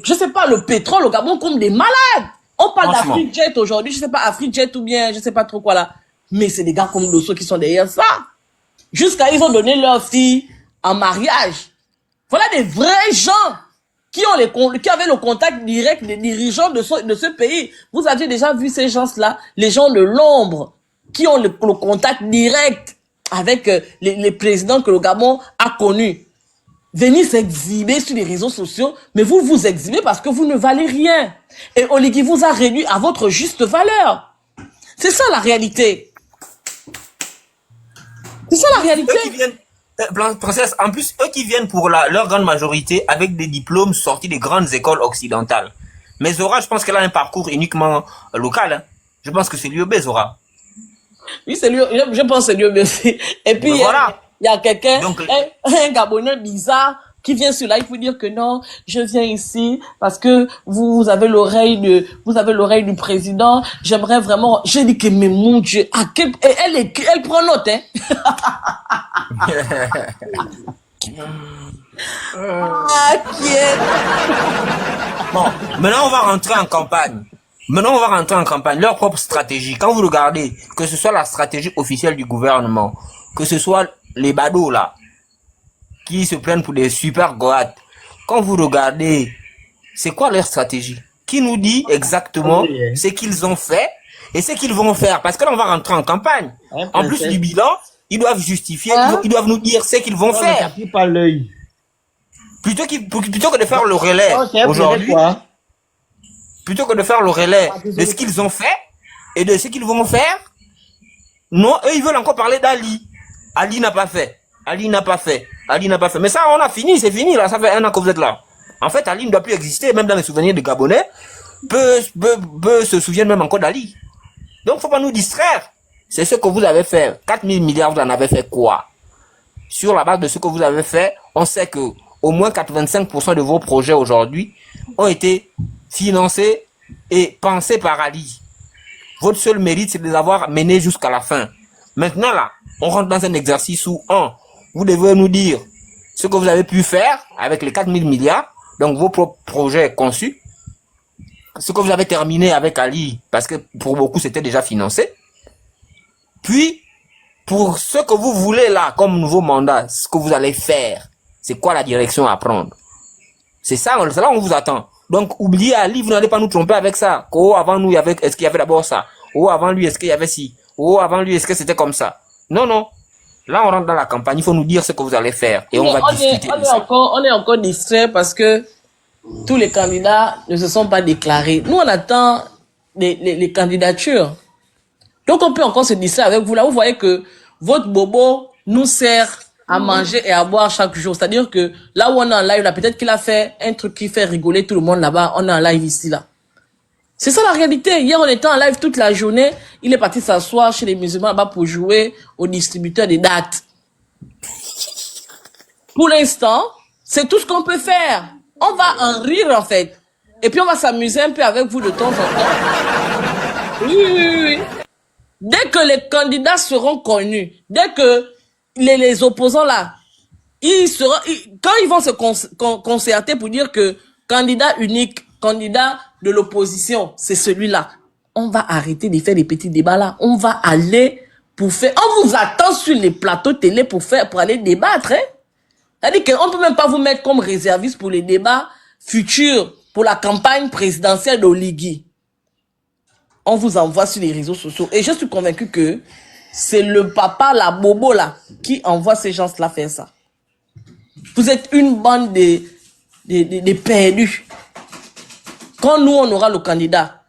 je sais pas, le pétrole au Gabon comme des malades. On parle d'Afrijet aujourd'hui, je sais pas, Afrijet ou bien, je sais pas trop quoi là. Mais c'est des gars comme Dossou qui sont derrière ça. Jusqu'à ils ont donné leur fille en mariage. Voilà des vrais gens qui avaient le contact direct des dirigeants de ce pays. Vous avez déjà vu ces gens-là, les gens de l'ombre, qui ont le contact direct avec les présidents que le Gabon a connus. Venir s'exhiber sur les réseaux sociaux, mais vous vous exhibez parce que vous ne valez rien. Et Oligui vous a réduit à votre juste valeur. C'est ça la réalité. C'est ça la réalité. Eux qui viennent, Princesse, en plus, eux qui viennent pour leur grande majorité avec des diplômes sortis des grandes écoles occidentales. Mais Zora, je pense qu'elle a un parcours uniquement local. Hein. Je pense que c'est l'UEB, Zora. Oui, c'est lui, je pense que c'est lui aussi. Et puis, voilà. Il y a quelqu'un, un Gabonais bizarre, qui vient sur là, il faut dire que non, je viens ici parce que vous avez l'oreille du président. J'aimerais vraiment, j'ai dit que, mais mon Dieu, elle prend note, hein. Bon, maintenant on va rentrer en campagne. Leur propre stratégie. Quand vous regardez, que ce soit la stratégie officielle du gouvernement, que ce soit les badauds là, qui se prennent pour des super goats. Quand vous regardez, c'est quoi leur stratégie? Qui nous dit exactement ce qu'ils ont fait et ce qu'ils vont faire? Parce que là, on va rentrer en campagne. En plus du bilan, ils doivent justifier, ils doivent nous dire ce qu'ils vont faire. Pas l'œil. Plutôt que de faire le relais aujourd'hui. plutôt que de faire le relais Ah, de désolé. ce qu'ils ont fait et de ce qu'ils vont faire. Non, eux, ils veulent encore parler d'Ali. Ali n'a pas fait. Ali n'a pas fait. Ali n'a pas fait. Mais ça, on a fini, c'est fini, là. Ça fait 1 an que vous êtes là. En fait, Ali ne doit plus exister, même dans les souvenirs des Gabonais. Peu se souviennent même encore d'Ali. Donc, faut pas nous distraire. C'est ce que vous avez fait. 4 000 milliards, vous en avez fait quoi? Sur la base de ce que vous avez fait, on sait que au moins 85% de vos projets aujourd'hui ont été financés et pensés par Ali. Votre seul mérite, c'est de les avoir menés jusqu'à la fin. Maintenant, là, on rentre dans un exercice où, vous devez nous dire ce que vous avez pu faire avec les 4 000 milliards, donc vos propres projets conçus, ce que vous avez terminé avec Ali, parce que pour beaucoup, c'était déjà financé. Puis, pour ce que vous voulez là, comme nouveau mandat, ce que vous allez faire, c'est quoi la direction à prendre? C'est ça, c'est là où on vous attend. Donc, oubliez Ali, vous n'allez pas nous tromper avec ça. Oh, avant nous, est-ce qu'il y avait d'abord ça? Oh, avant lui, est-ce qu'il y avait ci? Oh, avant lui, est-ce que c'était comme ça? Non, non. Là, on rentre dans la campagne, il faut nous dire ce que vous allez faire. Et on va discuter de ça. On est encore distrait parce que tous les candidats ne se sont pas déclarés. Nous, on attend les candidatures. Donc, on peut encore se distraire avec vous. Là, vous voyez que votre bobo nous sert à manger et à boire chaque jour. C'est-à-dire que là où on est en live, là, peut-être qu'il a fait un truc qui fait rigoler tout le monde là-bas. On est en live ici, là. C'est ça la réalité. Hier, on était en live toute la journée. Il est parti s'asseoir chez les musulmans là-bas pour jouer au distributeur des dates. Pour l'instant, c'est tout ce qu'on peut faire. On va en rire, en fait. Et puis, on va s'amuser un peu avec vous de temps en temps. Oui, oui, oui, oui. Dès que les candidats seront connus, dès que les opposants là, quand ils vont se concerter pour dire que candidat unique, candidat de l'opposition, c'est celui-là, on va arrêter de faire des petits débats là. On va aller pour faire... On vous attend sur les plateaux télé pour aller débattre. Hein? C'est-à-dire qu'on ne peut même pas vous mettre comme réserviste pour les débats futurs, pour la campagne présidentielle d'Oligui. On vous envoie sur les réseaux sociaux. Et je suis convaincu que c'est le papa, la bobo là, qui envoie ces gens-là faire ça. Vous êtes une bande de perdus. Quand nous, on aura le candidat,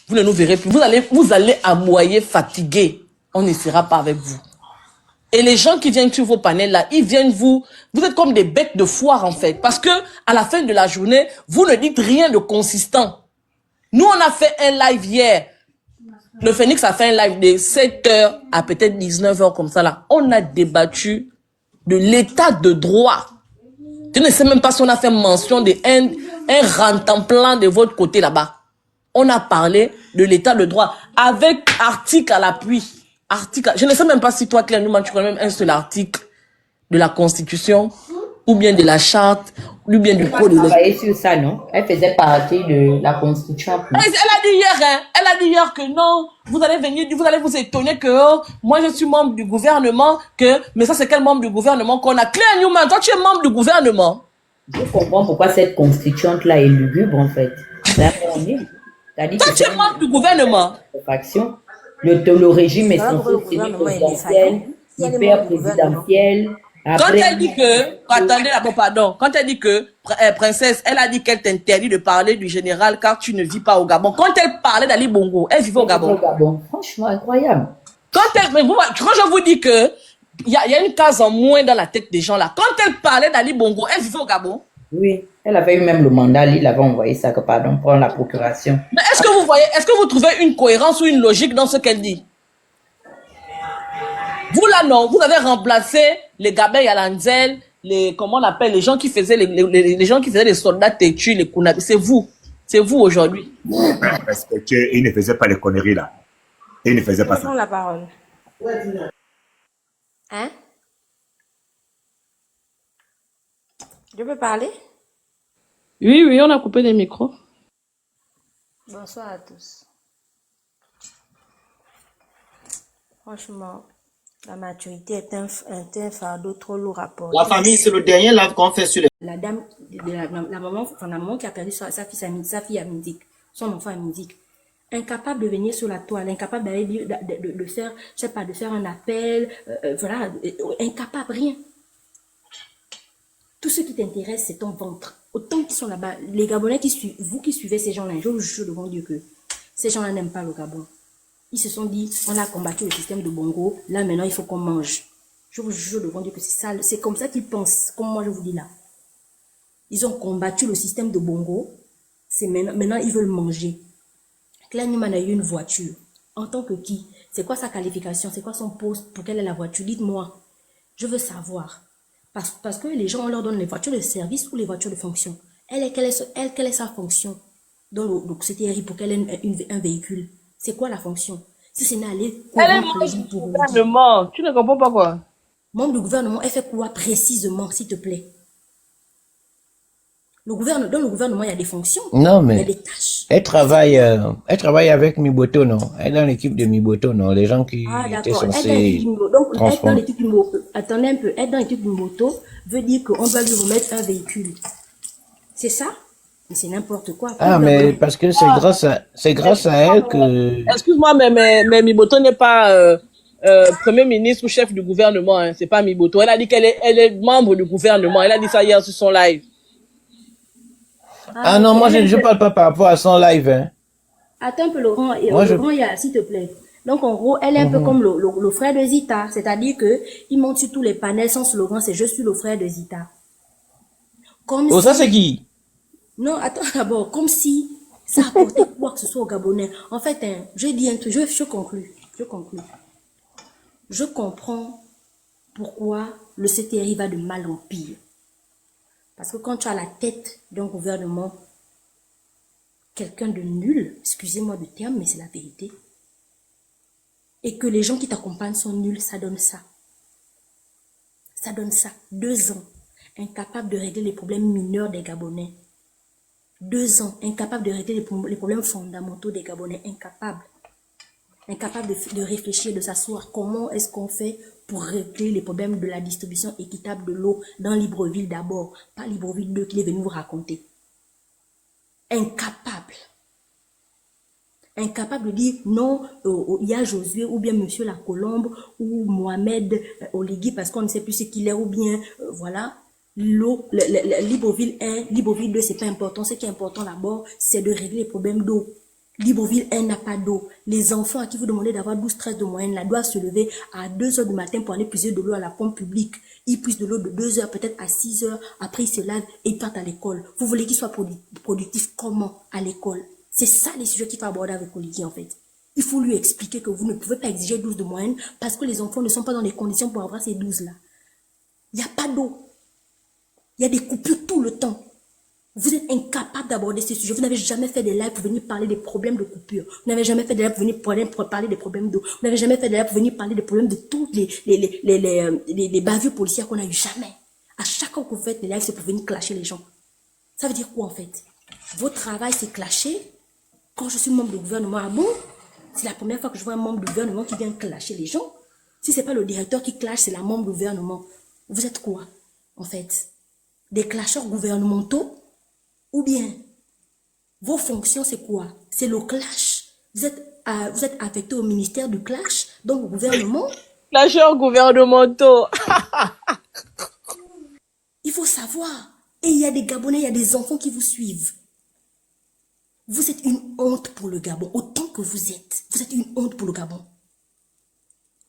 vous ne nous verrez plus. Vous allez aboyer, fatigué. On ne sera pas avec vous. Et les gens qui viennent sur vos panels là, ils viennent vous êtes comme des bêtes de foire en fait. Parce que à la fin de la journée, vous ne dites rien de consistant. Nous, on a fait un live hier. Le Phoenix a fait un live de 7h à peut-être 19h comme ça là. On a débattu de l'état de droit. Je ne sais même pas si on a fait mention de un rentemplant de votre côté là-bas. On a parlé de l'état de droit avec article à l'appui. Je ne sais même pas si toi, Claire Newman, tu connais même un seul article de la Constitution, ou bien de la Charte, ou bien du Code. Elle travaillait sur ça, non? Elle faisait partie de la Constitution. Elle a dit hier, hein, elle a dit hier que non, vous allez vous étonner que moi je suis membre du gouvernement, mais ça c'est quel membre du gouvernement qu'on a? Claire Newman, toi tu es membre du gouvernement. Je comprends pourquoi cette constituante-là est lugubre, en fait. Toi, tu es membre du gouvernement. Le régime est censé être présidentiel, hyper présidentiel. Quand elle dit que, attendez, pardon, quand elle dit que, princesse, elle a dit qu'elle t'interdit de parler du général car tu ne vis pas au Gabon. Quand elle parlait d'Ali Bongo, elle vivait au Gabon. Franchement, incroyable. Quand je vous dis que, il y a une case en moins dans la tête des gens là. Quand elle parlait d'Ali Bongo, elle vivait au Gabon. Oui, elle avait eu même le mandat, il avait envoyé ça, pardon, prendre la procuration. Mais est-ce que vous trouvez une cohérence ou une logique dans ce qu'elle dit? Vous là, non, vous avez remplacé les Gabin Yalanzel, comment on appelle, les gens qui faisaient les gens qui faisaient les soldats têtus, les Kounabi. C'est vous aujourd'hui. Parce qu'il ne faisait pas les conneries là. Il ne faisait pas ça. La parole. Hein? Je peux parler? Oui, on a coupé les micros. Bonsoir à tous. Franchement, la maturité est un fardeau trop lourd à porter. La famille, c'est le dernier live qu'on fait sur les... La dame, la maman qui a perdu sa fille à musique, son enfant à musique, incapable de venir sur la toile, incapable d'aller de faire, je sais pas, de faire un appel, voilà, incapable, rien. Tout ce qui t'intéresse, c'est ton ventre. Autant qu'ils sont là-bas, les Gabonais qui suivent, vous qui suivez ces gens-là, je vous jure devant Dieu que ces gens-là n'aiment pas le Gabon. Ils se sont dit, on a combattu le système de Bongo, là maintenant il faut qu'on mange. Je vous jure devant Dieu que c'est ça, c'est comme ça qu'ils pensent, comme moi je vous dis là. Ils ont combattu le système de Bongo, c'est maintenant ils veulent manger. Claire Newman a eu une voiture. En tant que qui? C'est quoi sa qualification? C'est quoi son poste? Pour quelle est la voiture? Dites-moi. Je veux savoir. Parce que les gens, on leur donne les voitures de service ou les voitures de fonction. Quelle est sa fonction dans le CTRI pour qu'elle ait un véhicule? C'est quoi la fonction? Si c'est d'aller Elle est convaincre membre les gens du pour gouvernement. Tu ne comprends pas quoi? membre du gouvernement, elle fait quoi précisément, s'il te plaît? Dans le gouvernement, il y a des fonctions, Non, il y a mais des tâches. elle travaille avec Miboto, non? Elle est dans l'équipe de Miboto, non? Les gens qui Ah, étaient d'accord. Être dans censés l'équipe du Mboto. Donc, être dans transformer. l'équipe du Mboto. Attendez un peu. Être dans l'équipe du Mboto veut dire qu'on doit lui remettre un véhicule. C'est ça? Mais c'est n'importe quoi. Après, Ah, le mais Gabonais. parce que c'est grâce à elle que... Excuse-moi, mais Miboto n'est pas premier ministre ou chef du gouvernement. Hein. C'est pas Miboto. Elle a dit elle est membre du gouvernement. Elle a dit ça hier sur son live. Ah non, ok. moi je parle pas par rapport à son live, hein. Attends un peu, Laurent. Moi je... Laurent, s'il te plaît. Donc, en gros, elle est un peu comme le frère de Zita. C'est-à-dire que il monte sur tous les panels. Son slogan, c'est je suis le frère de Zita. Comme Oh, ça si... c'est qui? Non, attends d'abord. Comme si ça apportait quoi que ce soit aux Gabonais. En fait, hein, je dis un truc. Je conclue. Je conclue. Je comprends pourquoi le CTRI va de mal en pire. Parce que quand tu as la tête d'un gouvernement, quelqu'un de nul, excusez-moi du terme, mais c'est la vérité, et que les gens qui t'accompagnent sont nuls, ça donne ça. Ça donne ça. 2 ans, incapable de régler les problèmes mineurs des Gabonais. 2 ans, incapable de régler les problèmes fondamentaux des Gabonais, incapable. Incapable de réfléchir, de s'asseoir. Comment est-ce qu'on fait pour régler les problèmes de la distribution équitable de l'eau dans Libreville d'abord, pas Libreville 2 qu'il est venu vous raconter. Incapable. Incapable de dire non, il y a Josué ou bien Monsieur la Colombe ou Mohamed Oligui parce qu'on ne sait plus ce qu'il est ou bien voilà. L'eau, Libreville 1, Libreville 2, c'est pas important. Ce qui est important d'abord, c'est de régler les problèmes d'eau. Libreville 1 n'a pas d'eau. Les enfants à qui vous demandez d'avoir 12-13 de moyenne, là, doivent se lever à 2 heures du matin pour aller puiser de l'eau à la pompe publique. Ils puisent de l'eau de 2 heures, peut-être à 6 heures. Après, ils se lavent et ils partent à l'école. Vous voulez qu'ils soient productifs comment à l'école? C'est ça les sujets qu'il faut aborder avec Oligui, en fait. Il faut lui expliquer que vous ne pouvez pas exiger 12 de moyenne parce que les enfants ne sont pas dans les conditions pour avoir ces 12-là. Il n'y a pas d'eau. Il y a des coupures tout le temps. Vous êtes incapable d'aborder ces sujets. Vous n'avez jamais fait des lives pour venir parler des problèmes de coupure. Vous n'avez jamais fait des lives pour venir parler des problèmes d'eau. Vous n'avez jamais fait des lives pour venir parler des problèmes de toutes les bavures policières qu'on a eu. Jamais. À chaque fois que vous faites des lives, c'est pour venir clasher les gens. Ça veut dire quoi en fait? Votre travail, c'est clasher. Quand je suis membre du gouvernement, ah bon? C'est la première fois que je vois un membre du gouvernement qui vient clasher les gens. Si c'est pas le directeur qui clash, c'est la membre du gouvernement. Vous êtes quoi en fait? Des clasheurs gouvernementaux? Ou bien, vos fonctions, c'est quoi? C'est le clash. Vous êtes affecté au ministère du clash, donc au gouvernement. Clasheurs gouvernementaux. Il faut savoir. Et il y a des Gabonais, il y a des enfants qui vous suivent. Vous êtes une honte pour le Gabon, autant que vous êtes. Vous êtes une honte pour le Gabon.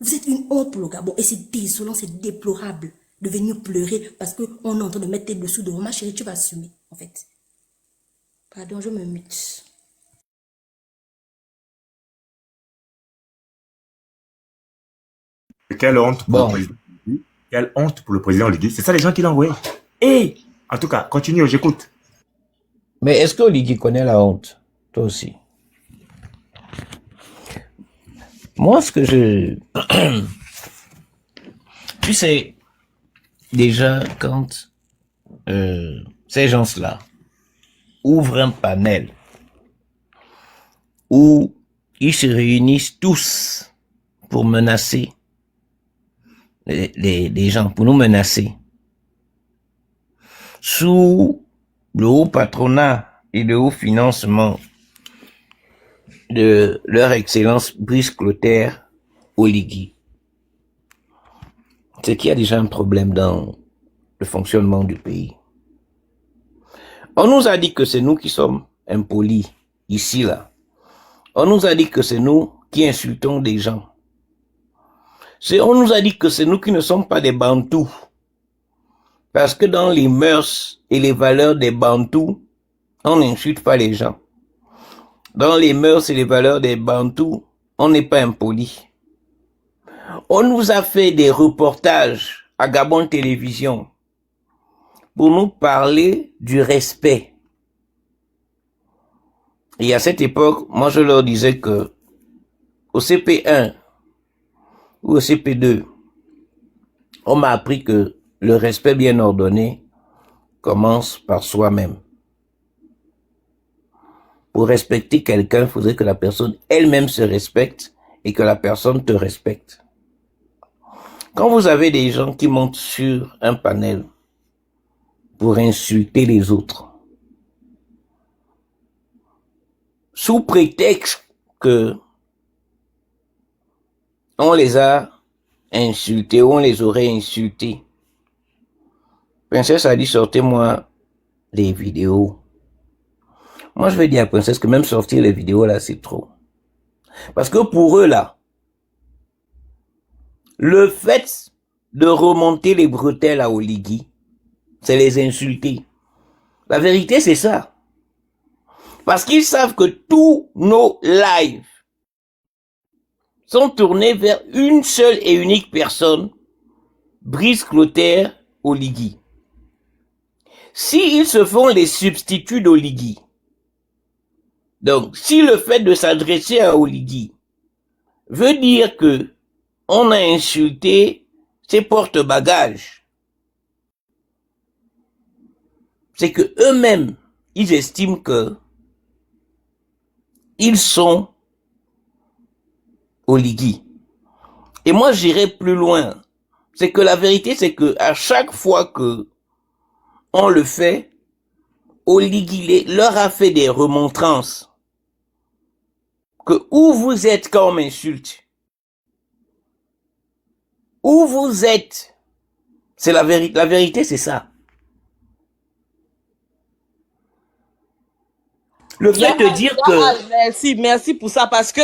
Vous êtes une honte pour le Gabon. Et c'est désolant, c'est déplorable de venir pleurer parce qu'on est en train de mettre tes dessous devant ma chérie, tu vas assumer, en fait. Pardon, je me mute. Quelle honte pour Bon. le président Oligui. Quelle honte pour le président Oligui. C'est ça les gens qui l'ont envoyé. Et, en tout cas, continue, j'écoute. Mais est-ce que Oligui connaît la honte? Toi aussi. Moi, ce que je... Tu sais, déjà, quand ces gens-là ouvrent un panel où ils se réunissent tous pour menacer les gens, pour nous menacer, sous le haut patronat et le haut financement de leur excellence Brice Clotaire Oligui, c'est qu'il y a déjà un problème dans le fonctionnement du pays. On nous a dit que c'est nous qui sommes impolis, ici, là. On nous a dit que c'est nous qui insultons des gens. On nous a dit que c'est nous qui ne sommes pas des Bantous. Parce que dans les mœurs et les valeurs des Bantous, on n'insulte pas les gens. Dans les mœurs et les valeurs des Bantous, on n'est pas impoli. On nous a fait des reportages à Gabon Télévision pour nous parler du respect. Et à cette époque, moi je leur disais que au CP1 ou au CP2, on m'a appris que le respect bien ordonné commence par soi-même. Pour respecter quelqu'un, il faudrait que la personne elle-même se respecte et que la personne te respecte. Quand vous avez des gens qui montent sur un panel pour insulter les autres, sous prétexte que on les a insultés ou on les aurait insultés, Princesse a dit sortez-moi les vidéos. Moi je vais dire à Princesse que même sortir les vidéos là c'est trop. Parce que pour eux là, le fait de remonter les bretelles à Oligui, c'est les insulter. La vérité c'est ça. Parce qu'ils savent que tous nos lives sont tournés vers une seule et unique personne, Brice Clotaire Oligui. S'ils se font les substituts d'Oligui, donc si le fait de s'adresser à Oligui veut dire que on a insulté ses porte-bagages, c'est que eux-mêmes, ils estiment que ils sont Oligui. Et moi, j'irai plus loin. C'est que la vérité, c'est que à chaque fois que on le fait, Oligui leur a fait des remontrances. Que où vous êtes quand on m'insulte, où vous êtes, c'est la vérité. La vérité, c'est ça. Le fait de dire que... Merci pour ça, parce que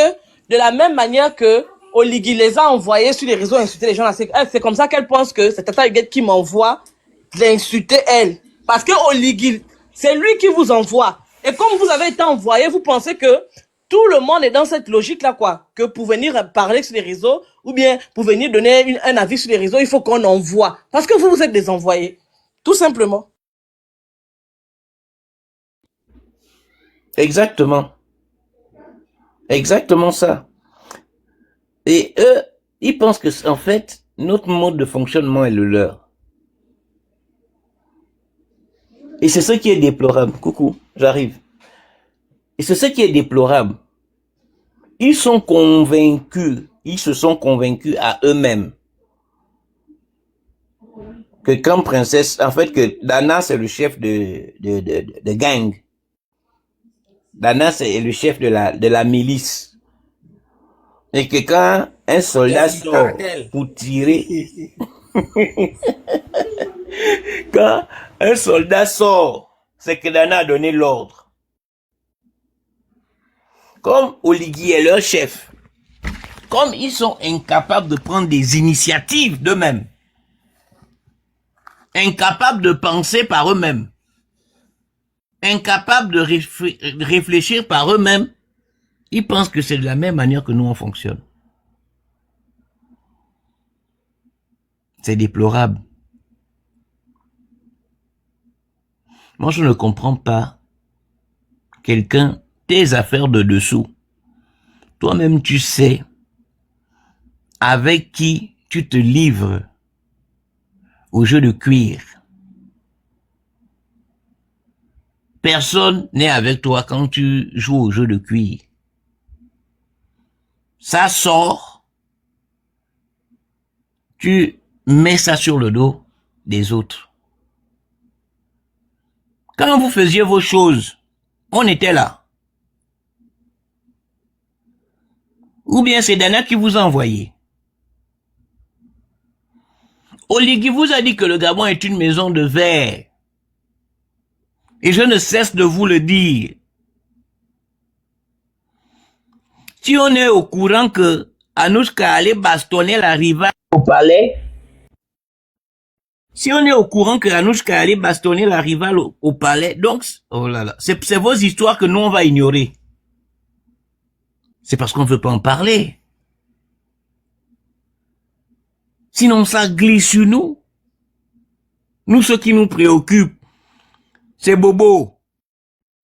de la même manière que Oligui les a envoyés sur les réseaux insulter les gens, c'est comme ça qu'elle pense que c'est Tata Huguette qui m'envoie l'insulter elle. Parce que Oligui, c'est lui qui vous envoie. Et comme vous avez été envoyé, vous pensez que tout le monde est dans cette logique-là, quoi. Que pour venir parler sur les réseaux, ou bien pour venir donner un avis sur les réseaux, il faut qu'on envoie. Parce que vous êtes des envoyés. Tout simplement. Exactement. Exactement ça. Et eux, ils pensent que, en fait, notre mode de fonctionnement est le leur. Et c'est ce qui est déplorable. Coucou, j'arrive. Et c'est ce qui est déplorable. Ils sont convaincus, ils se sont convaincus à eux-mêmes que quand Princesse, en fait que Dana c'est le chef de gang. Dana c'est le chef de la milice. Et que quand un soldat sort pour tirer, quand un soldat sort, c'est que Dana a donné l'ordre. Comme Oligui est leur chef, comme ils sont incapables de prendre des initiatives d'eux-mêmes, incapables de penser par eux-mêmes, incapables de réfléchir par eux-mêmes, ils pensent que c'est de la même manière que nous on fonctionne. C'est déplorable. Moi, je ne comprends pas quelqu'un, tes affaires de dessous. Toi-même, tu sais avec qui tu te livres au jeu de cuir. Personne n'est avec toi quand tu joues au jeu de cuir. Ça sort, tu mets ça sur le dos des autres. Quand vous faisiez vos choses, on était là. Ou bien c'est Dana qui vous a envoyé. Oligui vous a dit que le Gabon est une maison de verre. Et je ne cesse de vous le dire. Si on est au courant que Anouchka allait bastonner la rivale au palais, si on est au courant que Anouchka allait bastonner la rivale au palais, donc, oh là là, c'est vos histoires que nous on va ignorer. C'est parce qu'on ne veut pas en parler. Sinon ça glisse sur nous. Nous, ce qui nous préoccupe, c'est Bobo.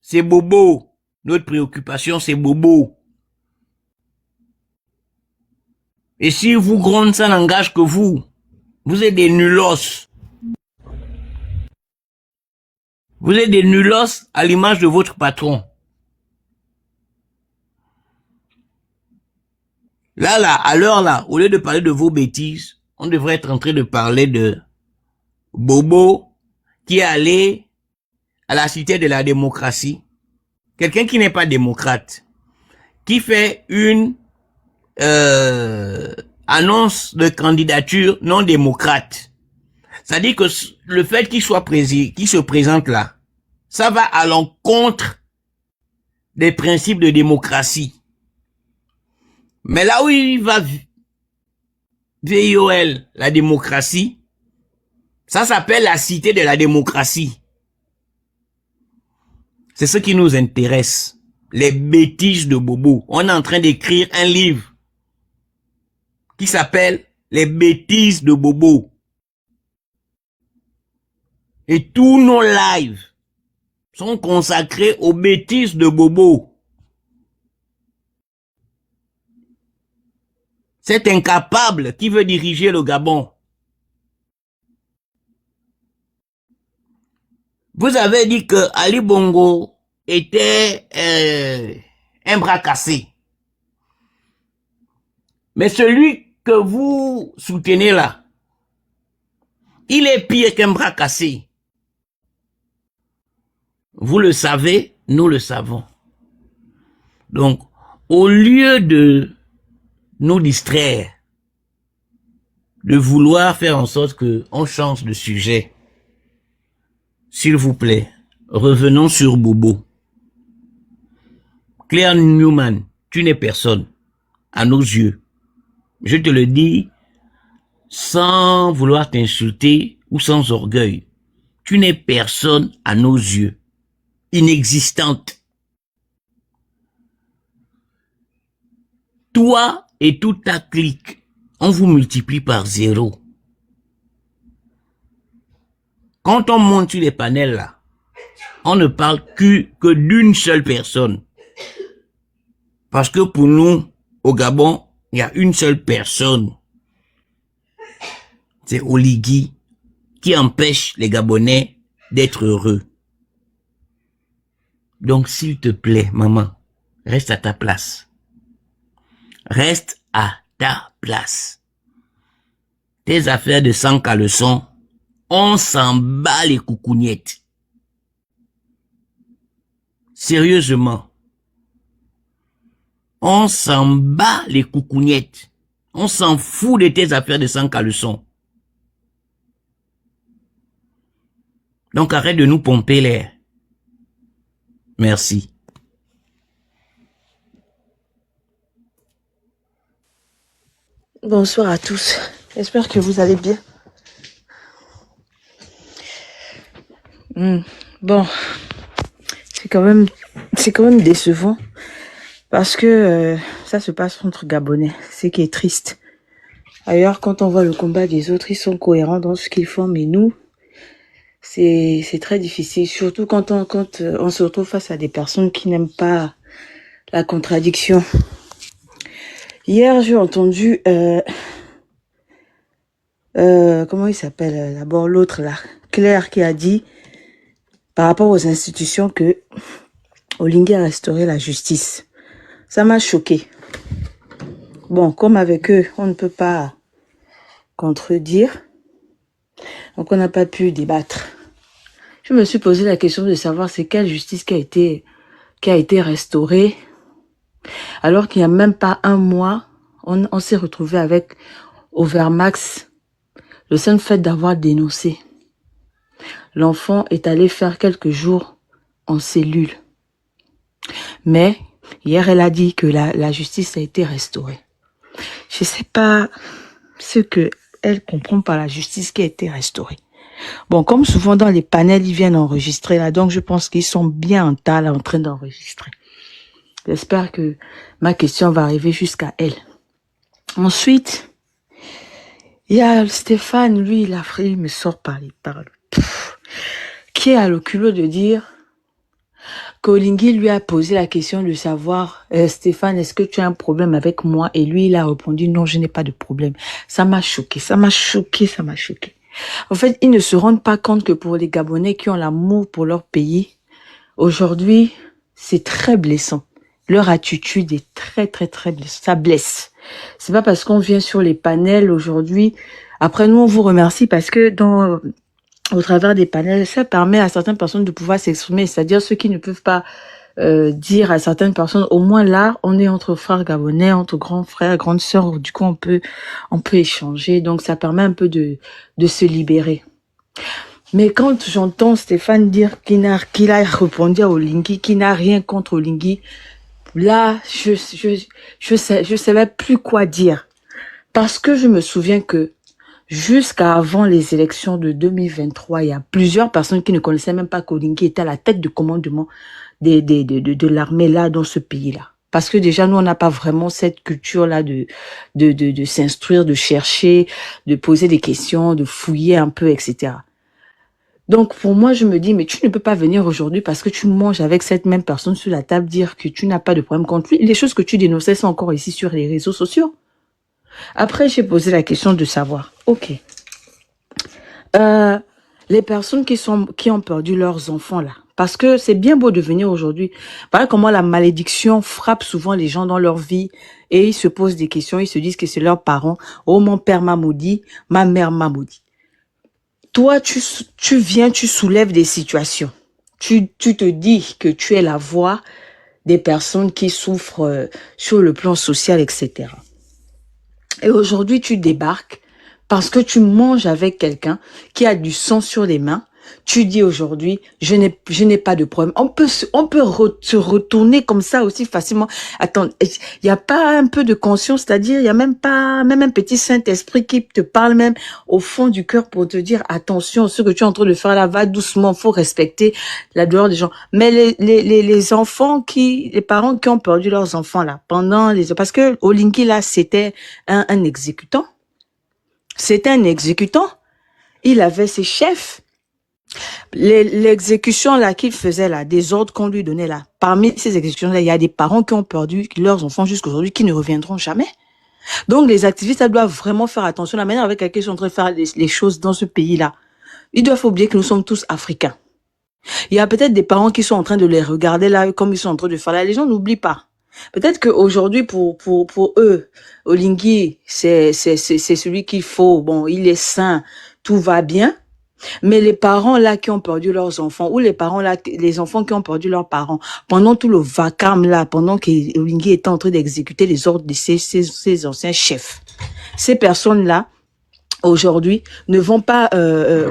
C'est Bobo. Notre préoccupation, c'est Bobo. Et si vous grondez, ça n'engage que vous. Vous êtes des nulos. Vous êtes des nulos à l'image de votre patron. Là, à l'heure là, au lieu de parler de vos bêtises, on devrait être en train de parler de Bobo qui est allé à la cité de la démocratie. Quelqu'un qui n'est pas démocrate, qui fait une annonce de candidature non démocrate. C'est-à-dire que le fait qu'il soit qu'il se présente là, ça va à l'encontre des principes de démocratie. Mais là où il va VIOL, la démocratie, ça s'appelle la cité de la démocratie. C'est ce qui nous intéresse. Les bêtises de Bobo. On est en train d'écrire un livre qui s'appelle Les bêtises de Bobo. Et tous nos lives sont consacrés aux bêtises de Bobo. Cet incapable qui veut diriger le Gabon. Vous avez dit que Ali Bongo était un bras cassé. Mais celui que vous soutenez là, il est pire qu'un bras cassé. Vous le savez, nous le savons. Donc, au lieu de nous distraire, de vouloir faire en sorte que on change de sujet, s'il vous plaît, revenons sur Bobo. Claire Newman, tu n'es personne, à nos yeux. Je te le dis sans vouloir t'insulter ou sans orgueil. Tu n'es personne à nos yeux. Inexistante. Toi et toute ta clique, on vous multiplie par 0. Quand on monte sur les panels là, on ne parle que d'une seule personne. Parce que pour nous, au Gabon, il y a une seule personne. C'est Oligui qui empêche les Gabonais d'être heureux. Donc s'il te plaît, maman, reste à ta place. Reste à ta place. Tes affaires de sang caleçon, on s'en bat les coucougnettes. Sérieusement. On s'en bat les coucougnettes. On s'en fout de tes affaires de sang caleçon. Donc arrête de nous pomper l'air. Merci. Bonsoir à tous. J'espère que vous allez bien. Bon, c'est quand même décevant parce que ça se passe entre Gabonais, ce qui est triste. Ailleurs, quand on voit le combat des autres, ils sont cohérents dans ce qu'ils font, mais nous, c'est très difficile, surtout quand on se retrouve face à des personnes qui n'aiment pas la contradiction. Hier, j'ai entendu comment il s'appelle d'abord l'autre là, Claire, qui a dit par rapport aux institutions que Oligui a restauré la justice. Ça m'a choqué. Bon, comme avec eux, on ne peut pas contredire, donc on n'a pas pu débattre. Je me suis posé la question de savoir c'est quelle justice qui a été restaurée, alors qu'il n'y a même pas un mois, on s'est retrouvé avec Overmax, le seul fait d'avoir dénoncé. L'enfant est allé faire quelques jours en cellule. Mais hier, elle a dit que la justice a été restaurée. Je sais pas ce que elle comprend par la justice qui a été restaurée. Bon, comme souvent dans les panels, ils viennent enregistrer là, donc je pense qu'ils sont bien en tas là, en train d'enregistrer. J'espère que ma question va arriver jusqu'à elle. Ensuite, il y a Stéphane, lui, il me sort par les paroles. Qui a le culot de dire qu'Olingui lui a posé la question de savoir, Stéphane, est-ce que tu as un problème avec moi? Et lui, il a répondu, non, je n'ai pas de problème. Ça m'a choqué, ça m'a choqué, ça m'a choqué. En fait, ils ne se rendent pas compte que pour les Gabonais qui ont l'amour pour leur pays, aujourd'hui, c'est très blessant. Leur attitude est très, très, très blessante. Ça blesse. C'est pas parce qu'on vient sur les panels aujourd'hui. Après, nous, on vous remercie parce que au travers des panels, ça permet à certaines personnes de pouvoir s'exprimer. C'est-à-dire ceux qui ne peuvent pas dire à certaines personnes, au moins là, on est entre frères gabonais, entre grands frères, grandes sœurs. Du coup, on peut échanger. Donc, ça permet un peu de se libérer. Mais quand j'entends Stéphane dire qu'il a répondu à Olingui, qu'il n'a rien contre Olingui, là, je savais plus quoi dire. Parce que je me souviens que jusqu'à avant les élections de 2023, il y a plusieurs personnes qui ne connaissaient même pas qu'Olingui était à la tête du commandement de l'armée là, dans ce pays-là. Parce que déjà, nous, on n'a pas vraiment cette culture-là de s'instruire, de chercher, de poser des questions, de fouiller un peu, etc. Donc, pour moi, je me dis, mais tu ne peux pas venir aujourd'hui parce que tu manges avec cette même personne sur la table, dire que tu n'as pas de problème contre lui. Les choses que tu dénonçais sont encore ici sur les réseaux sociaux. Après, j'ai posé la question de savoir, ok, les personnes qui ont perdu leurs enfants là, parce que c'est bien beau de venir aujourd'hui. Voilà comment la malédiction frappe souvent les gens dans leur vie et ils se posent des questions, ils se disent que c'est leurs parents. Oh, mon père m'a maudit, ma mère m'a maudit. Toi, tu viens, tu soulèves des situations. Tu te dis que tu es la voix des personnes qui souffrent sur le plan social, etc. Et aujourd'hui, tu débarques parce que tu manges avec quelqu'un qui a du sang sur les mains. Tu dis aujourd'hui, je n'ai pas de problème. On peut se retourner comme ça aussi facilement. Attends, il n'y a pas un peu de conscience, c'est-à-dire il y a même un petit Saint-Esprit qui te parle même au fond du cœur pour te dire attention, ce que tu es en train de faire là, va doucement, faut respecter la douleur des gens. Mais les enfants les parents qui ont perdu leurs enfants là, parce que Olingui là, c'était un exécutant. C'était un exécutant. Il avait ses chefs. L'exécution là qu'il faisait là, des ordres qu'on lui donnait là, parmi ces exécutions là, il y a des parents qui ont perdu leurs enfants jusqu'à aujourd'hui qui ne reviendront jamais. Donc les activistes doivent vraiment faire attention à la manière avec laquelle ils sont en train de faire les choses dans ce pays là. Ils doivent oublier que nous sommes tous africains. Il y a peut-être des parents qui sont en train de les regarder là comme ils sont en train de faire là. Les gens n'oublient pas. Peut-être qu'aujourd'hui pour eux, Olingui c'est celui qu'il faut. Bon, il est sain, tout va bien. Mais les parents là qui ont perdu leurs enfants, ou les parents là, les enfants qui ont perdu leurs parents, pendant tout le vacarme là, pendant que Olingui était en train d'exécuter les ordres de ses anciens chefs, ces personnes-là, aujourd'hui, ne vont pas,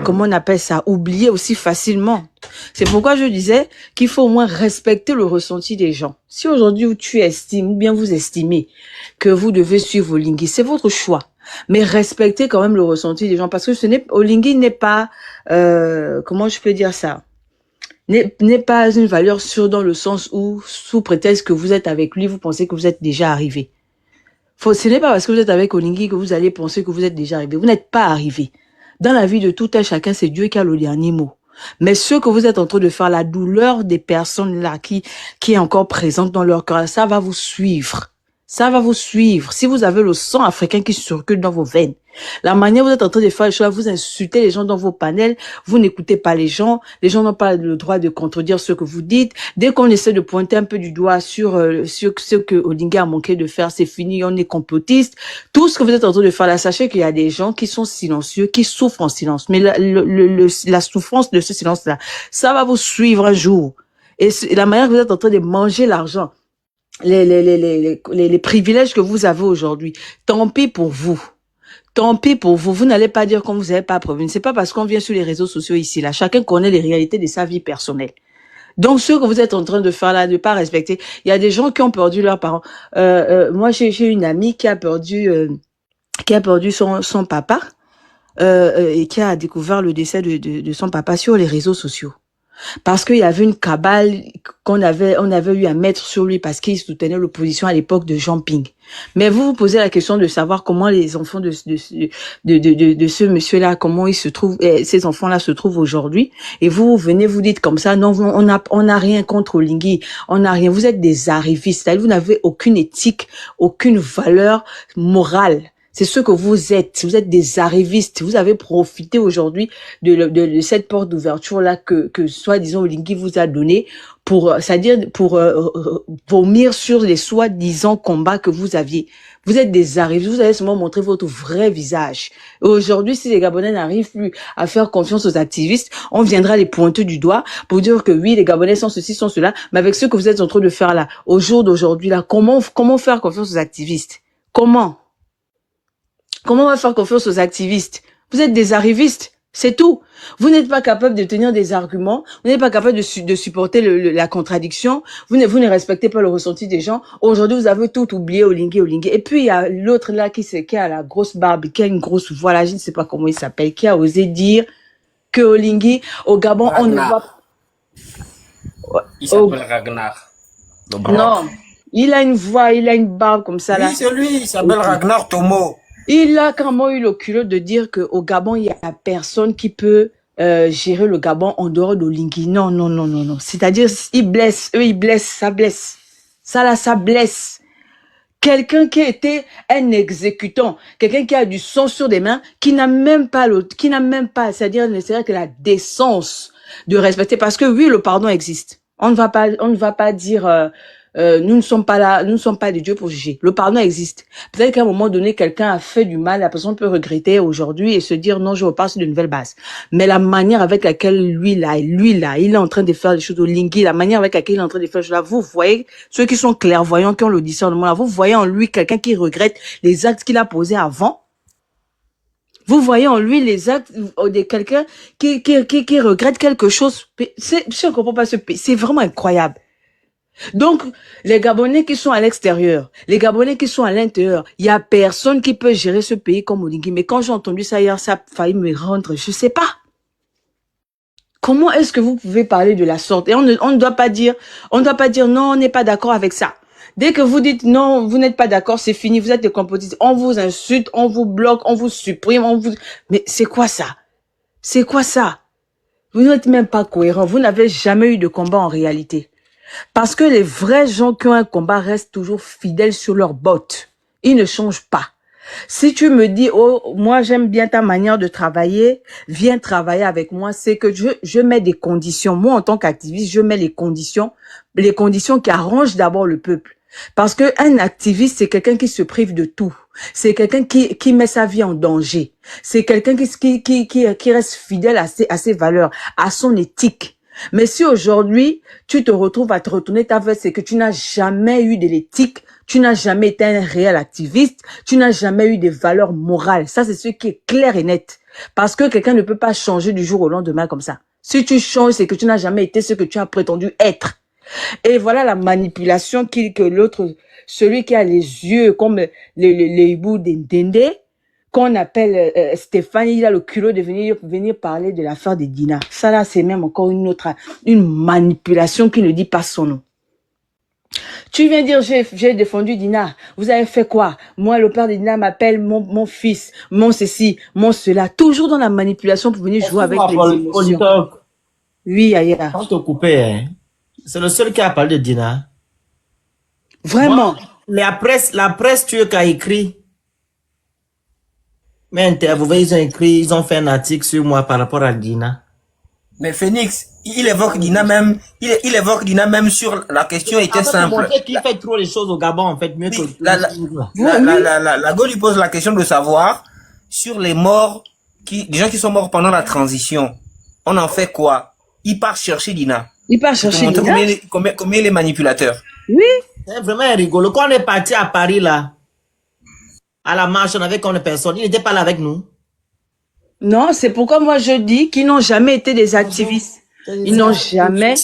comment on appelle ça, oublier aussi facilement. C'est pourquoi je disais qu'il faut au moins respecter le ressenti des gens. Si aujourd'hui tu estimes, ou bien vous estimez que vous devez suivre Olingui, c'est votre choix. Mais respectez quand même le ressenti des gens parce que Olingui n'est pas, comment je peux dire ça, n'est pas une valeur sûre dans le sens où, sous prétexte que vous êtes avec lui, vous pensez que vous êtes déjà arrivé. Ce n'est pas parce que vous êtes avec Olingui que vous allez penser que vous êtes déjà arrivé. Vous n'êtes pas arrivé. Dans la vie de tout un chacun, c'est Dieu qui a le dernier mot. Mais ce que vous êtes en train de faire, la douleur des personnes là qui est encore présente dans leur cœur, ça va vous suivre. Ça va vous suivre. Si vous avez le sang africain qui circule dans vos veines, la manière dont vous êtes en train de faire les choses, vous insultez les gens dans vos panels, vous n'écoutez pas les gens n'ont pas le droit de contredire ce que vous dites. Dès qu'on essaie de pointer un peu du doigt sur ce que Olingui a manqué de faire, c'est fini, on est complotiste. Tout ce que vous êtes en train de faire là, sachez qu'il y a des gens qui sont silencieux, qui souffrent en silence. Mais la souffrance de ce silence-là, ça va vous suivre un jour. Et la manière que vous êtes en train de manger l'argent, les privilèges que vous avez aujourd'hui, tant pis pour vous. Tant pis pour vous. Vous n'allez pas dire qu'on vous avez pas prévenu. C'est pas parce qu'on vient sur les réseaux sociaux ici, là. Chacun connaît les réalités de sa vie personnelle. Donc, ce que vous êtes en train de faire là, de pas respecter, il y a des gens qui ont perdu leurs parents. Moi, j'ai une amie qui a perdu son papa et qui a découvert le décès de son papa sur les réseaux sociaux. Parce qu'il y avait une cabale on avait eu à mettre sur lui parce qu'il soutenait l'opposition à l'époque de Jean Ping. Mais vous posez la question de savoir comment les enfants de ce monsieur-là, comment ils se trouvent, ces enfants-là se trouvent aujourd'hui. Et vous venez, vous dites comme ça, non, on n'a rien contre Oligui, on n'a rien. Vous êtes des arrivistes, vous n'avez aucune éthique, aucune valeur morale. C'est ce que vous êtes des arrivistes. Vous avez profité aujourd'hui de cette porte d'ouverture-là que soi-disant Oligui vous a donné c'est-à-dire pour vomir sur les soi-disant combats que vous aviez. Vous êtes des arrivistes. Vous avez seulement montré votre vrai visage. Et aujourd'hui, si les Gabonais n'arrivent plus à faire confiance aux activistes, on viendra les pointer du doigt pour dire que oui, les Gabonais sont ceci, sont cela. Mais avec ce que vous êtes en train de faire là, au jour d'aujourd'hui là, comment faire confiance aux activistes? Comment on va faire confiance aux activistes? Vous êtes des arrivistes, c'est tout. Vous n'êtes pas capable de tenir des arguments, vous n'êtes pas capable de supporter la contradiction, vous ne respectez pas le ressenti des gens. Aujourd'hui, vous avez tout oublié, Oligui. Et puis, il y a l'autre là qui a la grosse barbe, qui a une grosse voix là, je ne sais pas comment il s'appelle, qui a osé dire que Oligui, au Gabon, Ragnar. on ne va... Il s'appelle Ragnar. Non, il a une voix, il a une barbe comme ça là. Oui, c'est lui, il s'appelle Ragnar Tomo. Il a quand même eu le culot de dire qu'au Gabon, il y a personne qui peut gérer le Gabon en dehors d'Oligui. Non. C'est-à-dire, ils blessent, ça blesse. Ça là, ça blesse. Quelqu'un qui a été un exécutant, quelqu'un qui a du sang sur des mains, qui n'a même pas, c'est-à-dire que la décence de respecter, parce que oui, le pardon existe. On ne va pas dire, nous ne sommes pas là, nous ne sommes pas des dieux pour juger. Le pardon existe. Peut-être qu'à un moment donné, quelqu'un a fait du mal, la personne peut regretter aujourd'hui et se dire non, je repars sur de nouvelles bases. Mais la manière avec laquelle lui il est en train de faire les choses au Lingui, la manière avec laquelle il est en train de faire les choses là, vous voyez, ceux qui sont clairvoyants, qui ont le discernement là, vous voyez en lui quelqu'un qui regrette les actes qu'il a posés avant. Vous voyez en lui les actes de quelqu'un qui regrette quelque chose. Je ne comprends pas ce pays. C'est vraiment incroyable. Donc, les Gabonais qui sont à l'extérieur, les Gabonais qui sont à l'intérieur, il y a personne qui peut gérer ce pays comme Oligui. Mais quand j'ai entendu ça hier, ça a failli me rendre, je sais pas. Comment est-ce que vous pouvez parler de la sorte? Et on ne doit pas dire non, on n'est pas d'accord avec ça. Dès que vous dites non, vous n'êtes pas d'accord, c'est fini, vous êtes des complotistes. On vous insulte, on vous bloque, on vous supprime, Mais c'est quoi ça? C'est quoi ça? Vous n'êtes même pas cohérent. Vous n'avez jamais eu de combat en réalité. Parce que les vrais gens qui ont un combat restent toujours fidèles sur leurs bottes. Ils ne changent pas. Si tu me dis, oh, moi j'aime bien ta manière de travailler, viens travailler avec moi, c'est que je mets des conditions. Moi, en tant qu'activiste, je mets les conditions qui arrangent d'abord le peuple. Parce que un activiste, c'est quelqu'un qui se prive de tout. C'est quelqu'un qui met sa vie en danger. C'est quelqu'un qui reste fidèle à ses valeurs, à son éthique. Mais si aujourd'hui, tu te retrouves à te retourner ta veste, c'est que tu n'as jamais eu de l'éthique, tu n'as jamais été un réel activiste, tu n'as jamais eu des valeurs morales. Ça, c'est ce qui est clair et net. Parce que quelqu'un ne peut pas changer du jour au lendemain comme ça. Si tu changes, c'est que tu n'as jamais été ce que tu as prétendu être. Et voilà la manipulation que l'autre, celui qui a les yeux comme les hiboux d'Indende, qu'on appelle Stéphane, il a le culot de venir parler de l'affaire de Dina. Ça là, c'est même encore une manipulation qui ne dit pas son nom. Tu viens dire, j'ai défendu Dina. Vous avez fait quoi? Moi, le père de Dina m'appelle mon fils, mon ceci, mon cela. Toujours dans la manipulation pour venir jouer avec les émotions. Oui, Aya. Quand te couper, hein, c'est le seul qui a parlé de Dina. Vraiment. Moi, la presse turque a écrit. Mais vous voyez, ils ont fait un article sur moi par rapport à Dina. Mais Phoenix, il évoque Dina même, il évoque Dina même sur la question était simple. Qui fait trop les choses au Gabon, en fait, mieux que la Go lui pose la question de savoir sur les morts des gens qui sont morts pendant la transition. On en fait quoi? Il part chercher Dina. Il part chercher Dina. Combien les manipulateurs. Oui. C'est vraiment rigolo. Quand on est parti à Paris, là, à la marche, on avait combien de personnes? Il n'était pas là avec nous. Non, c'est pourquoi moi je dis qu'ils n'ont jamais été des activistes. Ils n'ont jamais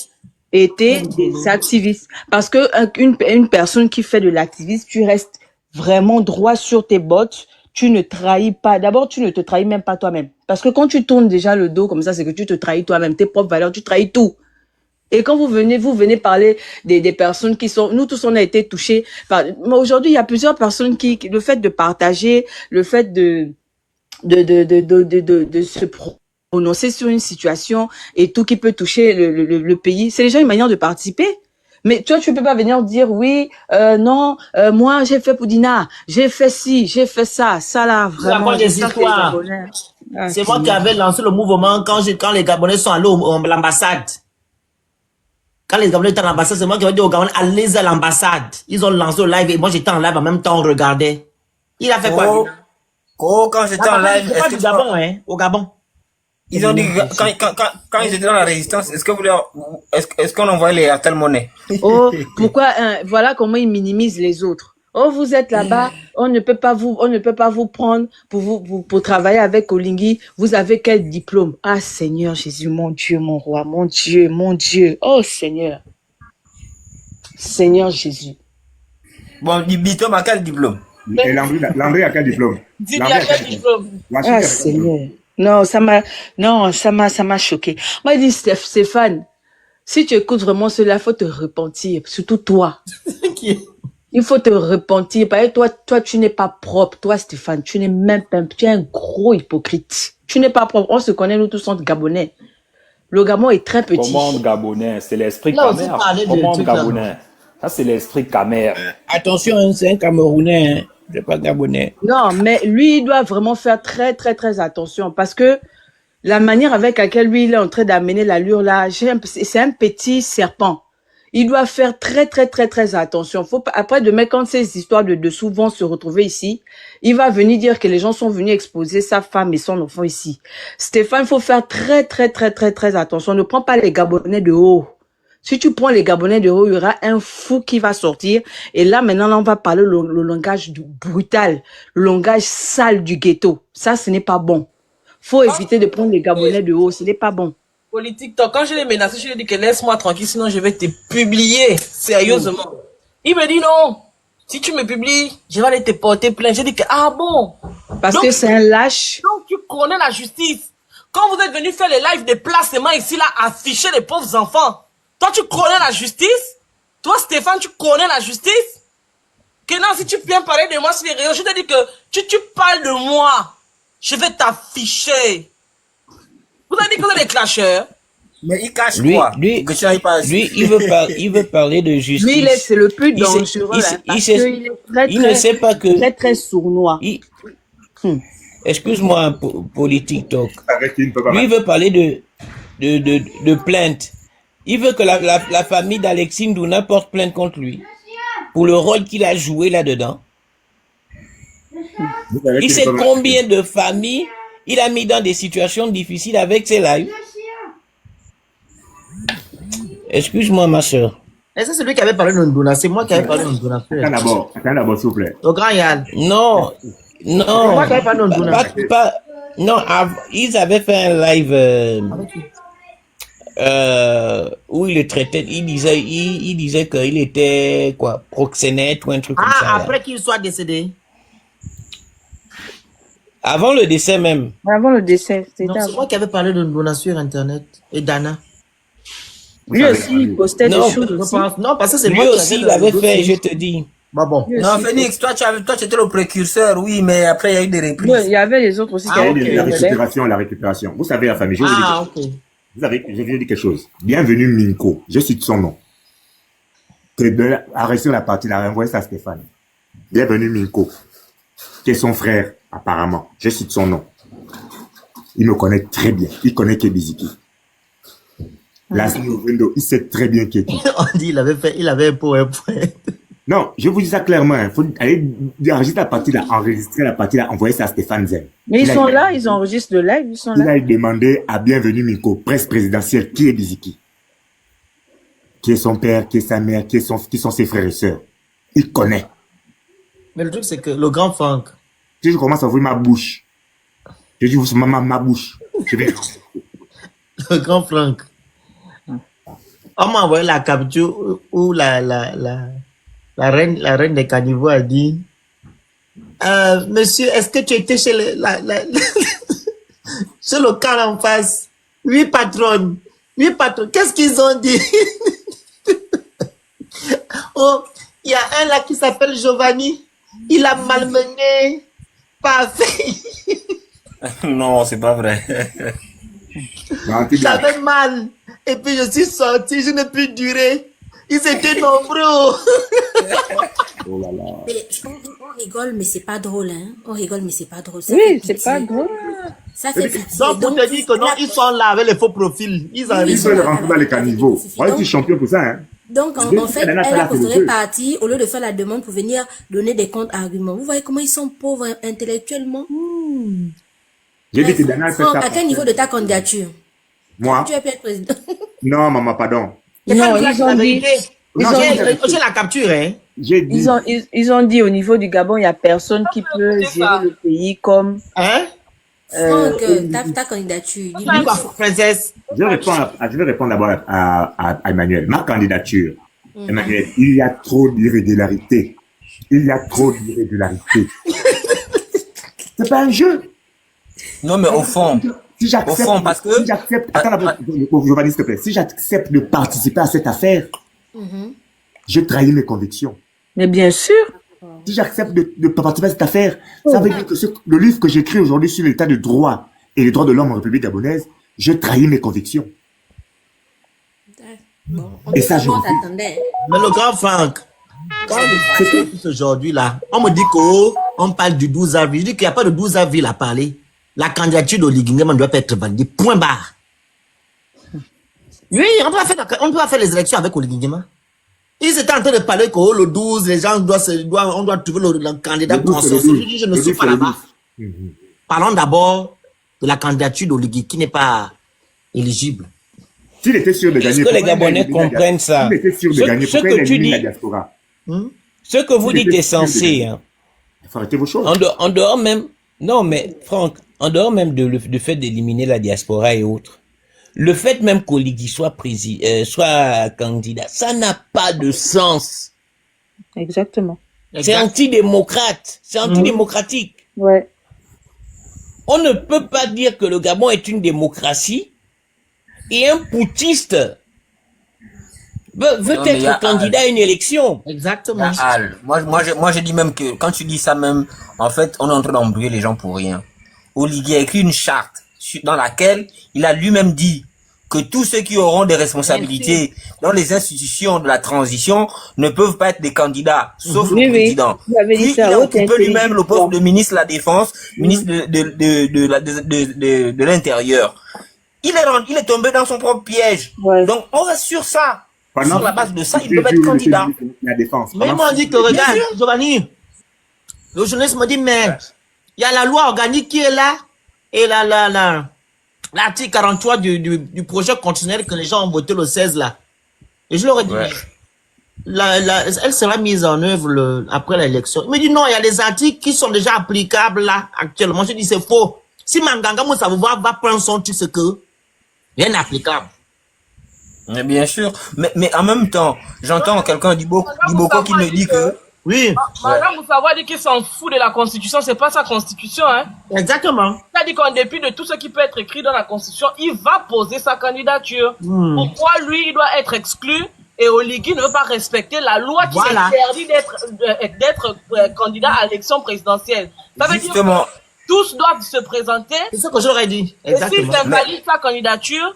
étaient des activistes. Parce que une personne qui fait de l'activisme, tu restes vraiment droit sur tes bottes, tu ne trahis pas. D'abord, tu ne te trahis même pas toi-même. Parce que quand tu tournes déjà le dos comme ça, c'est que tu te trahis toi-même, tes propres valeurs, tu trahis tout. Et quand vous venez parler des personnes qui sont, nous tous on a été touchés par, mais aujourd'hui il y a plusieurs personnes le fait de partager, le fait de se prononcer sur une situation et tout qui peut toucher le pays, c'est déjà une manière de participer. Mais toi, tu peux pas venir dire oui, non, moi j'ai fait Poudina, j'ai fait ci, j'ai fait ça, ça là vraiment. Des histoires. C'est moi qui avais lancé le mouvement quand les Gabonais sont allés à l'ambassade. Quand les Gabonais étaient à l'ambassade, c'est moi qui ai dit aux Gabonais, allez à l'ambassade. Ils ont lancé le live et moi j'étais en live en même temps, on regardait. Il a fait quoi? Quand j'étais en live, c'est pas du Gabon, hein, au Gabon. Ils ont dit, quand ils étaient dans la résistance, est-ce qu'on envoyait les Airtel Money? Oh, pourquoi, voilà comment ils minimisent les autres. Oh, vous êtes là-bas, on ne peut pas vous prendre pour travailler avec Olingi. Vous avez quel diplôme? Ah, Seigneur Jésus, mon Dieu, mon roi, mon Dieu, mon Dieu. Oh, Seigneur. Seigneur Jésus. Bon, du diplôme à quel diplôme? Et Landry a quel diplôme? Dis-lui à quel diplôme? Ah, Seigneur. Non, ça m'a choqué. Moi, il dit, Stéphane, si tu écoutes vraiment cela, il faut te repentir, surtout toi. Il faut te repentir. Parce que toi, tu n'es pas propre. Toi, Stéphane, tu n'es même pas, tu es un gros hypocrite. Tu n'es pas propre. On se connaît, nous tous, entre Gabonais. Le Gabon est très petit. Comment Gabonais? C'est l'esprit Là, Camer. vous parlez de Comment trucs Gabonais? Ça, c'est l'esprit Camer. Attention, hein, c'est un Camerounais, hein. C'est pas Gabonais. Non, mais lui, il doit vraiment faire très, très, très attention parce que la manière avec laquelle lui, il est en train d'amener l'allure là, c'est un petit serpent. Il doit faire très, très, très, très attention. Après, demain, quand ces histoires de dessous vont se retrouver ici, il va venir dire que les gens sont venus exposer sa femme et son enfant ici. Stéphane, il faut faire très, très, très, très, très attention. Ne prends pas les Gabonais de haut. Si tu prends les Gabonais de haut, il y aura un fou qui va sortir. Et là, maintenant, là, on va parler le langage brutal, le langage sale du ghetto. Ça, ce n'est pas bon. Faut éviter de prendre les Gabonais de haut. Ce n'est pas bon. Politique, quand je l'ai menacé, je lui ai dit que laisse-moi tranquille, sinon je vais te publier, sérieusement. Il me dit non. Si tu me publies, je vais aller te porter plainte. J'ai dit que, ah bon. Parce que c'est un lâche. Donc, tu connais la justice. Quand vous êtes venu faire les lives de placement ici, là, afficher les pauvres enfants. Toi, tu connais la justice? Toi, Stéphane, tu connais la justice? Que non, si tu viens parler de moi sur les réseaux, je te dis que tu parles de moi. Je vais t'afficher. Vous avez dit que vous êtes des clasheurs. Mais il cache Lui, quoi? lui, Que tu n'arrives pas à lui, il veut parler de justice. Lui, c'est le plus Il sait- dangereux. il sait- là, il parce sait- qu'il est très, il ne sait pas que- très, très sournois. Excuse-moi, politique talk. Avec qui il ne peut pas Lui, il veut parler de plainte. Il veut que la famille d'Alexis Ndouna porte plainte contre lui pour le rôle qu'il a joué là-dedans. Il sait combien de familles il a mis dans des situations difficiles avec ses lives. Excuse-moi, ma soeur. Et c'est celui qui avait parlé de Ndouna, c'est moi qui avais parlé de Ndouna. Attends d'abord, s'il vous plaît. Le grand Yann. Non, non. Moi qui avais parlé de Ndouna. Non, ils avaient fait un live où il le traitait, il disait qu'il était quoi, proxénète ou un truc comme ça. Ah, là. après qu'il soit décédé. Avant le décès même. Avant le décès, Non, c'est moi qui avais parlé de Ndouna sur Internet. Et Dana. Lui aussi, il postait des choses aussi. Non, parce que c'est Lui moi qui aussi, il avait fait, je te dis. Bah bon. Non, Phoenix, toi, tu étais le précurseur, oui, mais après, il y a eu des reprises. Ouais, il y avait les autres aussi qui avaient pris La le relais. récupération. Vous savez, la famille, je vais vous dire Ah, quelque chose. ok. Je vais vous dire quelque chose. Bienvenue Minko. Je cite son nom. Arrêtez la partie, la renvoyer ça à Stéphane. Bienvenue Minko. Qui est son frère, apparemment. Je cite son nom. Il me connaît très bien. Il connaît Kebiziki. La Window, il sait très bien qui est qui. On dit, il avait un point. Non, je vous dis ça clairement. Il faut aller enregistrer la partie là, enregistrer la partie là, envoyer ça à Stéphane Zen. Mais ils sont là, ils enregistrent le live, ils sont Il là. a demandé à Bienvenue Minko, presse présidentielle, qui est Biziki? Qui est son père, qui est sa mère, qui sont ses frères et sœurs. Il connaît. Mais le truc, c'est que le grand Franck. Si je commence à ouvrir ma bouche, je dis, ma bouche, je vais. Le grand Franck. On m'a envoyé la capture où la reine des caniveaux a dit, monsieur, est-ce que tu étais chez chez le camp en face? Oui, patronne. Oui, patronne. Qu'est-ce qu'ils ont dit? Oh, il y a un là qui s'appelle Giovanni. Il a malmené. Parfait. Non, c'est pas vrai. J'avais mal. Et puis je suis sorti, je n'ai plus duré. Ils étaient nombreux. Oh là là. Mais on rigole, mais c'est pas drôle, hein. On rigole, mais c'est pas drôle. Ça fait Oui, pitié. c'est pas drôle. Ça fait pitié. Donc, pour te dire que non, ils sont là avec les faux profils. Ils Oui, arrivent. Ils veulent voilà, rentrer dans les caniveaux. suffit. Ouais, tu es champion pour ça, hein. Donc, en fait, elle a préféré partir au lieu de faire la demande pour venir donner des contre-arguments. Vous voyez comment ils sont pauvres intellectuellement? J'ai dit que Dana fait Franck, ça. à quel niveau de ta candidature? Moi? Tu es peut-être président. Non, maman, pardon. Non, ils ont dit, J'ai la capture, hein. J'ai dit. ils ont dit au niveau du Gabon, il n'y a personne qui peut gérer le pays comme. Hein? Franck, ta candidature. Dis quoi, princesse? Je vais répondre d'abord à Emmanuel. Ma candidature. Emmanuel, il y a trop d'irrégularités. Il y a trop d'irrégularités. C'est pas un jeu. Non, mais au fond, Si j'accepte, au fond, parce que- si j'accepte, attends, Giovanni, s'il te plaît, si j'accepte de participer à cette affaire, je trahis mes convictions. Mais bien sûr. Si j'accepte de participer à cette affaire, ça veut dire que le livre que j'écris aujourd'hui sur l'état de droit et les droits de l'homme en République gabonaise, je trahis mes convictions. Et ça, je le dis. t'attendais. Mais le grand Franck, quand c'est aujourd'hui là, on me dit qu'on parle du 12 avril. Je dis qu'il n'y a pas de 12 avril à parler. La candidature d'Oligui Nguema ne doit pas être validée. Point barre. Oui, on ne peut pas faire les élections avec Oligui Nguema. Ils étaient en train de parler que le 12, les gens on doit trouver le candidat Le 12, consensus. c'est le 12. Je dis, je ne Le suis 12, pas c'est le là-bas. 12. Parlons d'abord de la candidature d'Oligui qui n'est pas éligible. S'il était sûr de Est-ce gagner, que les pourquoi il a Gabonais éliminé la comprennent ça? S'il était sûr de Ce- gagner, ce pourquoi que il a tu éliminé la dis- diaspora? Ce que vous Il dites était est sûr de censé, gagner. hein. Il faut arrêter vos choses. En dehors même, non mais Franck, en dehors même du fait d'éliminer la diaspora et autres, le fait même qu'Oligui soit soit candidat, ça n'a pas de sens. Exactement. C'est antidémocrate, c'est antidémocratique. Ouais. On ne peut pas dire que le Gabon est une démocratie et un putschiste veut Non, mais il y a être candidat à une élection. Exactement. Al, moi, je dis même que quand tu dis ça même, en fait, on est en train d'embrouiller les gens pour rien. Oligui a écrit une charte dans laquelle il a lui-même dit que tous ceux qui auront des responsabilités dans les institutions de la transition ne peuvent pas être des candidats, sauf Oui, le oui. président. Vous avez dit Puis, ça, il a haute occupé lui-même le poste intelligence. de ministre de la Défense, ministre de l'Intérieur. Il est tombé dans son propre piège. Ouais. Donc, on reste sur ça. Pendant- Sur la base de ça, il J'ai peut être vu le candidat. ministre de la Défense. Mais ils Pendant- m'ont dit que, regarde, Giovanni, le journaliste me dit, mais il y a la loi organique qui est là et l'article 43 du projet constitutionnel que les gens ont voté le 16 là. Et je leur ai dit, Ouais. elle sera mise en œuvre après l'élection. Il me dit, non, il y a des articles qui sont déjà applicables là, actuellement. Je dis, c'est faux. Si Manganga Moussa va prendre son truc, c'est que rien n'est applicable. Mais bien sûr. Mais en même temps, j'entends quelqu'un d'Iboko qui me dit que Oui, Madame Moussawa dit qu'il s'en fout de la Constitution, c'est pas sa Constitution, hein. exactement. C'est-à-dire qu'en dépit de tout ce qui peut être écrit dans la Constitution, il va poser sa candidature. Pourquoi lui, il doit être exclu et Oligui ne veut pas respecter la loi qui Voilà. interdit d'être candidat à l'élection présidentielle. Ça veut dire justement, que tous doivent se présenter C'est ce que j'aurais dit. et s'ils Exactement. invalident sa candidature,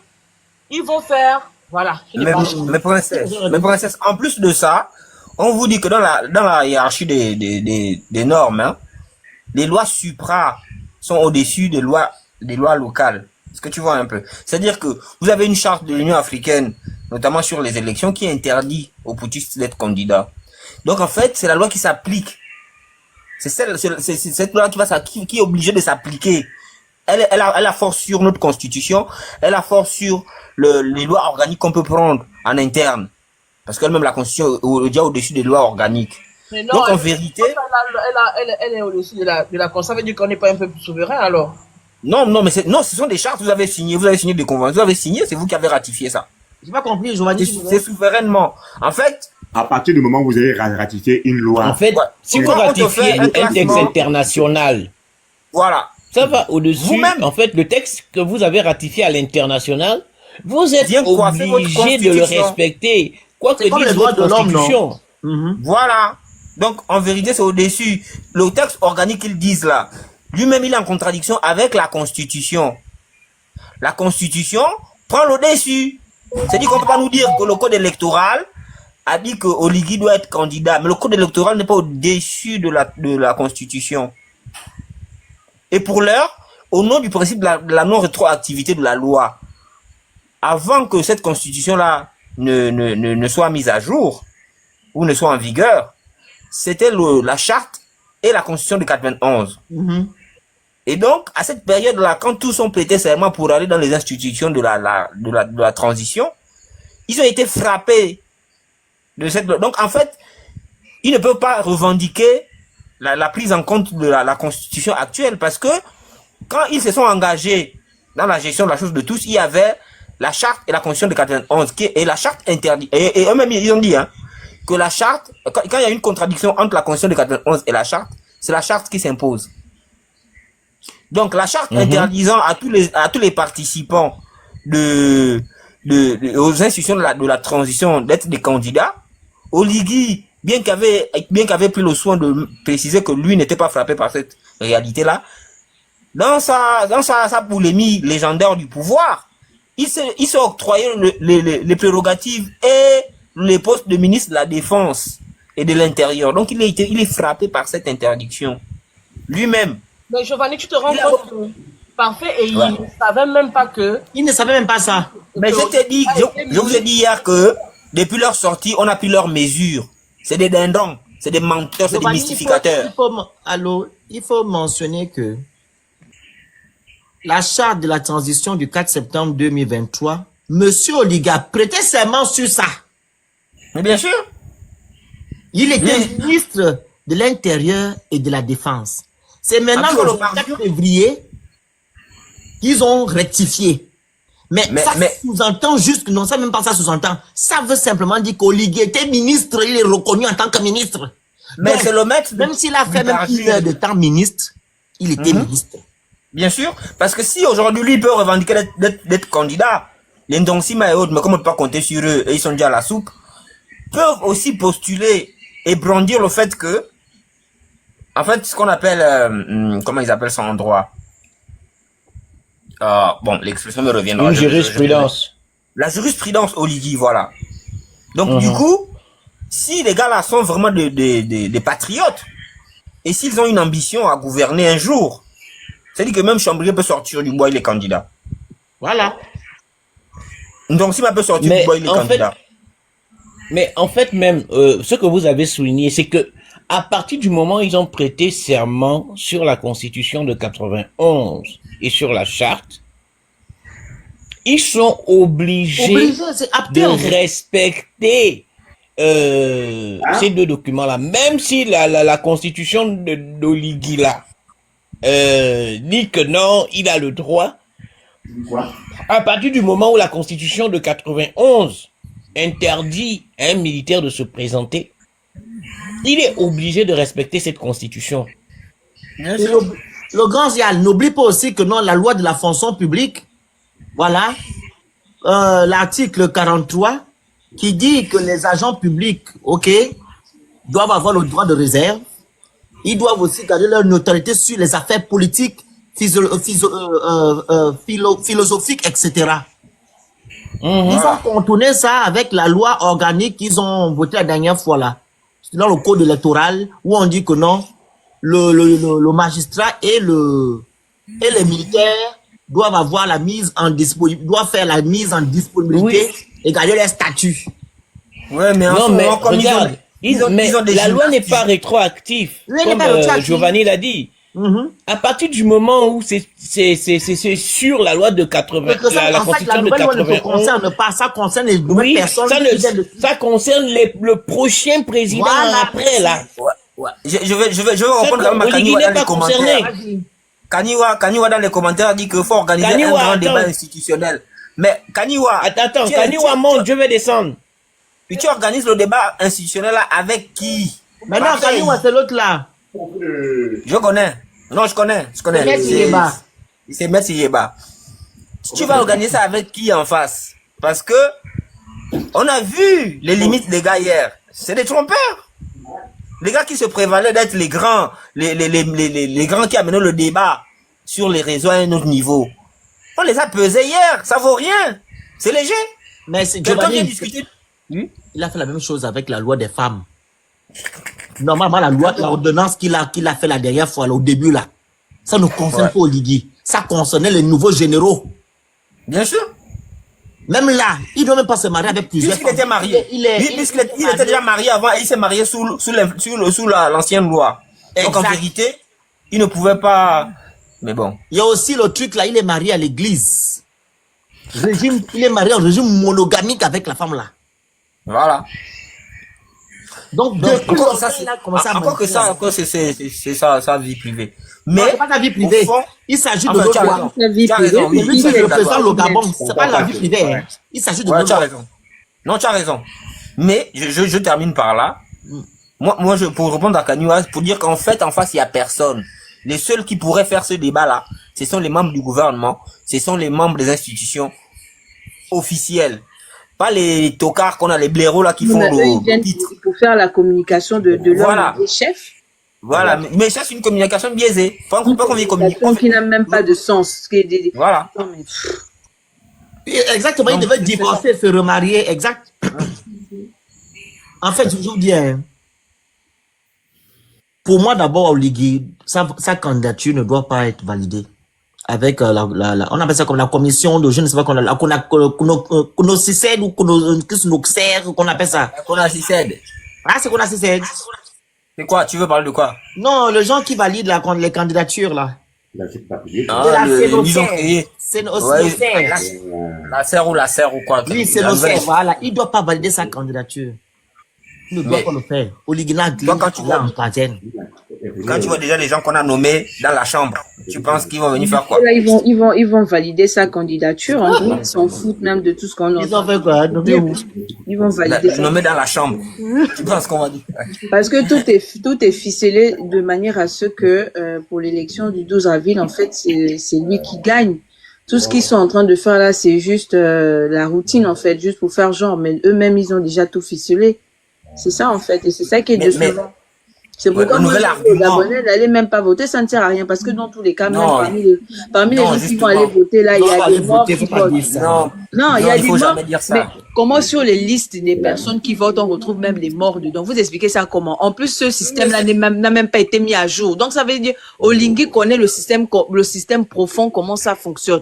ils vont faire... Voilà. Je n'ai pas- mais princesse, en plus de ça, on vous dit que dans la hiérarchie des normes, hein, les lois supra sont au-dessus des lois locales. Est-ce que tu vois un peu? C'est-à-dire que vous avez une charte de l'Union africaine, notamment sur les élections, qui interdit aux putschistes d'être candidats. Donc en fait, c'est la loi qui s'applique. C'est cette loi qui est obligée de s'appliquer. Elle a force sur notre constitution, elle a force sur les lois organiques qu'on peut prendre en interne. Parce qu'elle-même, la constitution est déjà au-dessus des lois organiques. Mais non, Donc en vérité, elle est au-dessus de la Constitution. Ça veut dire qu'on n'est pas un peu plus souverain, alors. non, mais ce sont des chartes, vous avez signé des conventions, vous avez signé, c'est vous qui avez ratifié ça. J'ai pas compris, Giovanni. C'est souverainement. En fait, À partir du moment où vous avez ratifié une loi, En fait, Ouais. si vous Quand on te ratifiez fait un un texte classement- international, voilà. ça va au-dessus. Vous-même. En fait, le texte que vous avez ratifié à l'international, vous êtes Vient coiffer votre obligé de le constitution. respecter. Quoi que C'est comme dise les droits votre de l'homme, non? constitution. Voilà. Donc, en vérité, c'est au-dessus. Le texte organique qu'ils disent là, lui-même, il est en contradiction avec la Constitution. La Constitution prend le dessus. C'est-à-dire qu'on ne peut pas nous dire que le code électoral a dit que Oligui doit être candidat. Mais le code électoral n'est pas au-dessus de la Constitution. Et pour l'heure, au nom du principe de la non-rétroactivité de la loi, avant que cette Constitution-là ne soit mise à jour, ou ne soit en vigueur, c'était la charte et la Constitution de 91. Et donc, à cette période-là, quand tous ont prêté serment pour aller dans les institutions de la transition, ils ont été frappés de cette... Donc, en fait, ils ne peuvent pas revendiquer la prise en compte de la Constitution actuelle parce que quand ils se sont engagés dans la gestion de la chose de tous, il y avait la charte et la Constitution de 91 et la charte interdit. Et eux-mêmes, ils ont dit que la charte, quand il y a une contradiction entre la Constitution de 91 et la charte, c'est la charte qui s'impose. Donc, la charte interdisant à tous les participants aux institutions de la transition d'être des candidats, Oligui, bien qu'avait pris le soin de préciser que lui n'était pas frappé par cette réalité-là, dans sa polémique légendaire du pouvoir, il s'est octroyé les prérogatives et les postes de ministre de la Défense et de l'Intérieur. Donc, il est frappé par cette interdiction. Lui-même. Mais Giovanni, tu te rends compte que parfait et il ne savait même pas que... Il ne savait même pas ça. Mais je vous ai dit hier que depuis leur sortie, on a pris leurs mesures. C'est des dindons, c'est des menteurs, c'est des mystificateurs. Il faut mentionner que la charte de la transition du 4 septembre 2023, Monsieur Oligui a prêté serment sur ça. Mais bien sûr. Il était ministre de l'Intérieur et de la Défense. C'est maintenant le 24 février qu'ils ont rectifié. Mais ça sous-entend juste, non, ça même pas ça sous-entend. Ça veut simplement dire qu'Oligui était ministre, il est reconnu en tant que ministre. Mais donc, c'est le maître. Même s'il a fait même une heure de temps ministre, il était ministre. Bien sûr, parce que si aujourd'hui lui peut revendiquer d'être candidat, les Ndonsima et autres, mais comme on ne peut pas compter sur eux et ils sont déjà à la soupe, peuvent aussi postuler et brandir le fait que, en fait, ce qu'on appelle, comment ils appellent ça en droit? Bon, l'expression me reviendra. Une jurisprudence. La jurisprudence Oligui, voilà. Donc, du coup, si les gars là sont vraiment des patriotes, et s'ils ont une ambition à gouverner un jour, c'est-à-dire que même Chambrier peut sortir du bois, il est candidat. Voilà. Donc, s'il peut sortir du bois, il est candidat. Mais en fait, même, ce que vous avez souligné, c'est que à partir du moment où ils ont prêté serment sur la Constitution de 91 et sur la charte, ils sont obligés de respecter ces deux documents-là. Même si la Constitution d'Oligui là dit que non, il a le droit. À partir du moment où la Constitution de 91 interdit à un militaire de se présenter, il est obligé de respecter cette constitution. Le grand Zial, n'oublie pas aussi que non, la loi de la fonction publique, voilà, l'article 43, qui dit que les agents publics, ok, doivent avoir le droit de réserve. Ils doivent aussi garder leur neutralité sur les affaires politiques, philosophiques, etc. Ils ont contourné ça avec la loi organique qu'ils ont votée la dernière fois là. Dans le code électoral, où on dit que non, le magistrat et les militaires doivent avoir la mise en disponibilité, doivent faire la mise en disponibilité et garder leur statut. Ouais, mais non, mais comme regarde, la loi n'est pas rétroactive, comme Giovanni l'a dit. À partir du moment où c'est sur la loi de 80, la constitution de 91, ça concerne les nouvelles personnes. Ça concerne le prochain président après là. Ouais. Je vais répondre quand même à Kaniwa dans les commentaires. Kaniwa dans les commentaires dit qu'il faut organiser un grand débat institutionnel. Mais Kaniwa, Attends, Kaniwa monte, je vais descendre. puis tu organises le débat institutionnel là avec qui? Maintenant, Kaniwa, c'est l'autre là. Je connais. Non, je connais. Maître Yeba. C'est Maître Yeba. Tu vas organiser ça avec qui en face? Parce que on a vu les limites des gars hier. C'est des trompeurs. Les gars qui se prévalaient d'être les grands, les grands qui amènent le débat sur les réseaux à un autre niveau. On les a pesés hier. Ça vaut rien. C'est léger. Mais c'est Quelqu'un vient Giovanni, discuter. il a fait la même chose avec la loi des femmes. Normalement, l'ordonnance qu'il a fait la dernière fois, là, au début, là, ça ne concerne pas Oligui. Ça concernait les nouveaux généraux. Bien sûr. Même là, il ne doit même pas se marier avec plusieurs Puisqu'il était marié. Il était déjà marié avant et il s'est marié sous l'ancienne loi. Donc en Exact. vérité, il ne pouvait pas. Mais bon. Il y a aussi le truc là, il est marié à l'église. Il est marié en régime monogamique avec la femme là. Voilà. Donc, Encore ça, c'est sa vie privée. Mais c'est pas la vie privée. au fond, Il s'agit de enfin, tu as l'autre. raison. La vie Tu as privée, raison, oui, Lui qui oui, représente le d'accord. Gabon, c'est pas la vie privée. Hein. Il s'agit de Ouais, tu as l'autre. raison. Non, tu as raison. Mais je termine par là. Moi, pour répondre à Kaniwa, pour dire qu'en fait, en face, il y a personne. Les seuls qui pourraient faire ce débat-là, ce sont les membres du gouvernement, ce sont les membres des institutions officielles. Pas les tocards qu'on a, les blaireaux là qui font Mais eux, ils le viennent titre. pour faire la communication de Voilà. l'homme des chefs. Voilà. Mais ça, c'est une communication biaisée. Pas qu'on vient communiquer. Communication qui n'a même pas de sens. Voilà. Non, mais Exactement, il devait divorcer, se remarier, exact. En fait, je vous dis, hein, pour moi d'abord, Oligui, sa candidature ne doit pas être validée. Avec on appelle ça comme la commission de, je ne sais pas qu'on a, la Conocicède ou Conoxer, qu'on appelle ça. Qu'on a CICED. Ah, c'est Conocicède. C'est quoi? Tu veux parler de quoi? Non, les gens qui valident les candidatures, là. Ah, ils ont créé. C'est Ouais, la serre ou quoi? Oui, c'est Nocer, voilà. Il ne doit pas valider sa candidature. Il ne doit pas le faire. Oligui n'a quand tu vois- en quinzaine. Quand tu vois déjà les gens qu'on a nommés dans la chambre, tu penses qu'ils vont venir faire quoi? là, ils vont valider sa candidature. Hein. Ils s'en foutent même de tout ce qu'on Ils ont entend. fait quoi? Nommer où? Ils vont valider ça. Nommés dans la chambre. Tu penses qu'on va dire? Parce que tout est ficelé de manière à ce que pour l'élection du 12 avril, en fait, c'est lui qui gagne. Tout ce qu'ils sont en train de faire là, c'est juste la routine, en fait, juste pour faire genre. Mais eux-mêmes, ils ont déjà tout ficelé. C'est ça, en fait. Et c'est ça qui est décevant. C'est pourquoi moi, je dis aux Gabonais n'allez même pas voter, ça ne sert à rien. Parce que dans tous les cas, même Non. parmi les Non, gens qui vont justement. aller voter, là, il y a des morts qui faut pas votent. dire ça. Non, il y a il des faut morts. jamais dire ça. Mais comment sur les listes des personnes qui votent, on retrouve même les morts dedans? Vous expliquez ça comment? En plus, ce système-là n'a même pas été mis à jour. Donc, ça veut dire, Oligui connaît le système profond, comment ça fonctionne.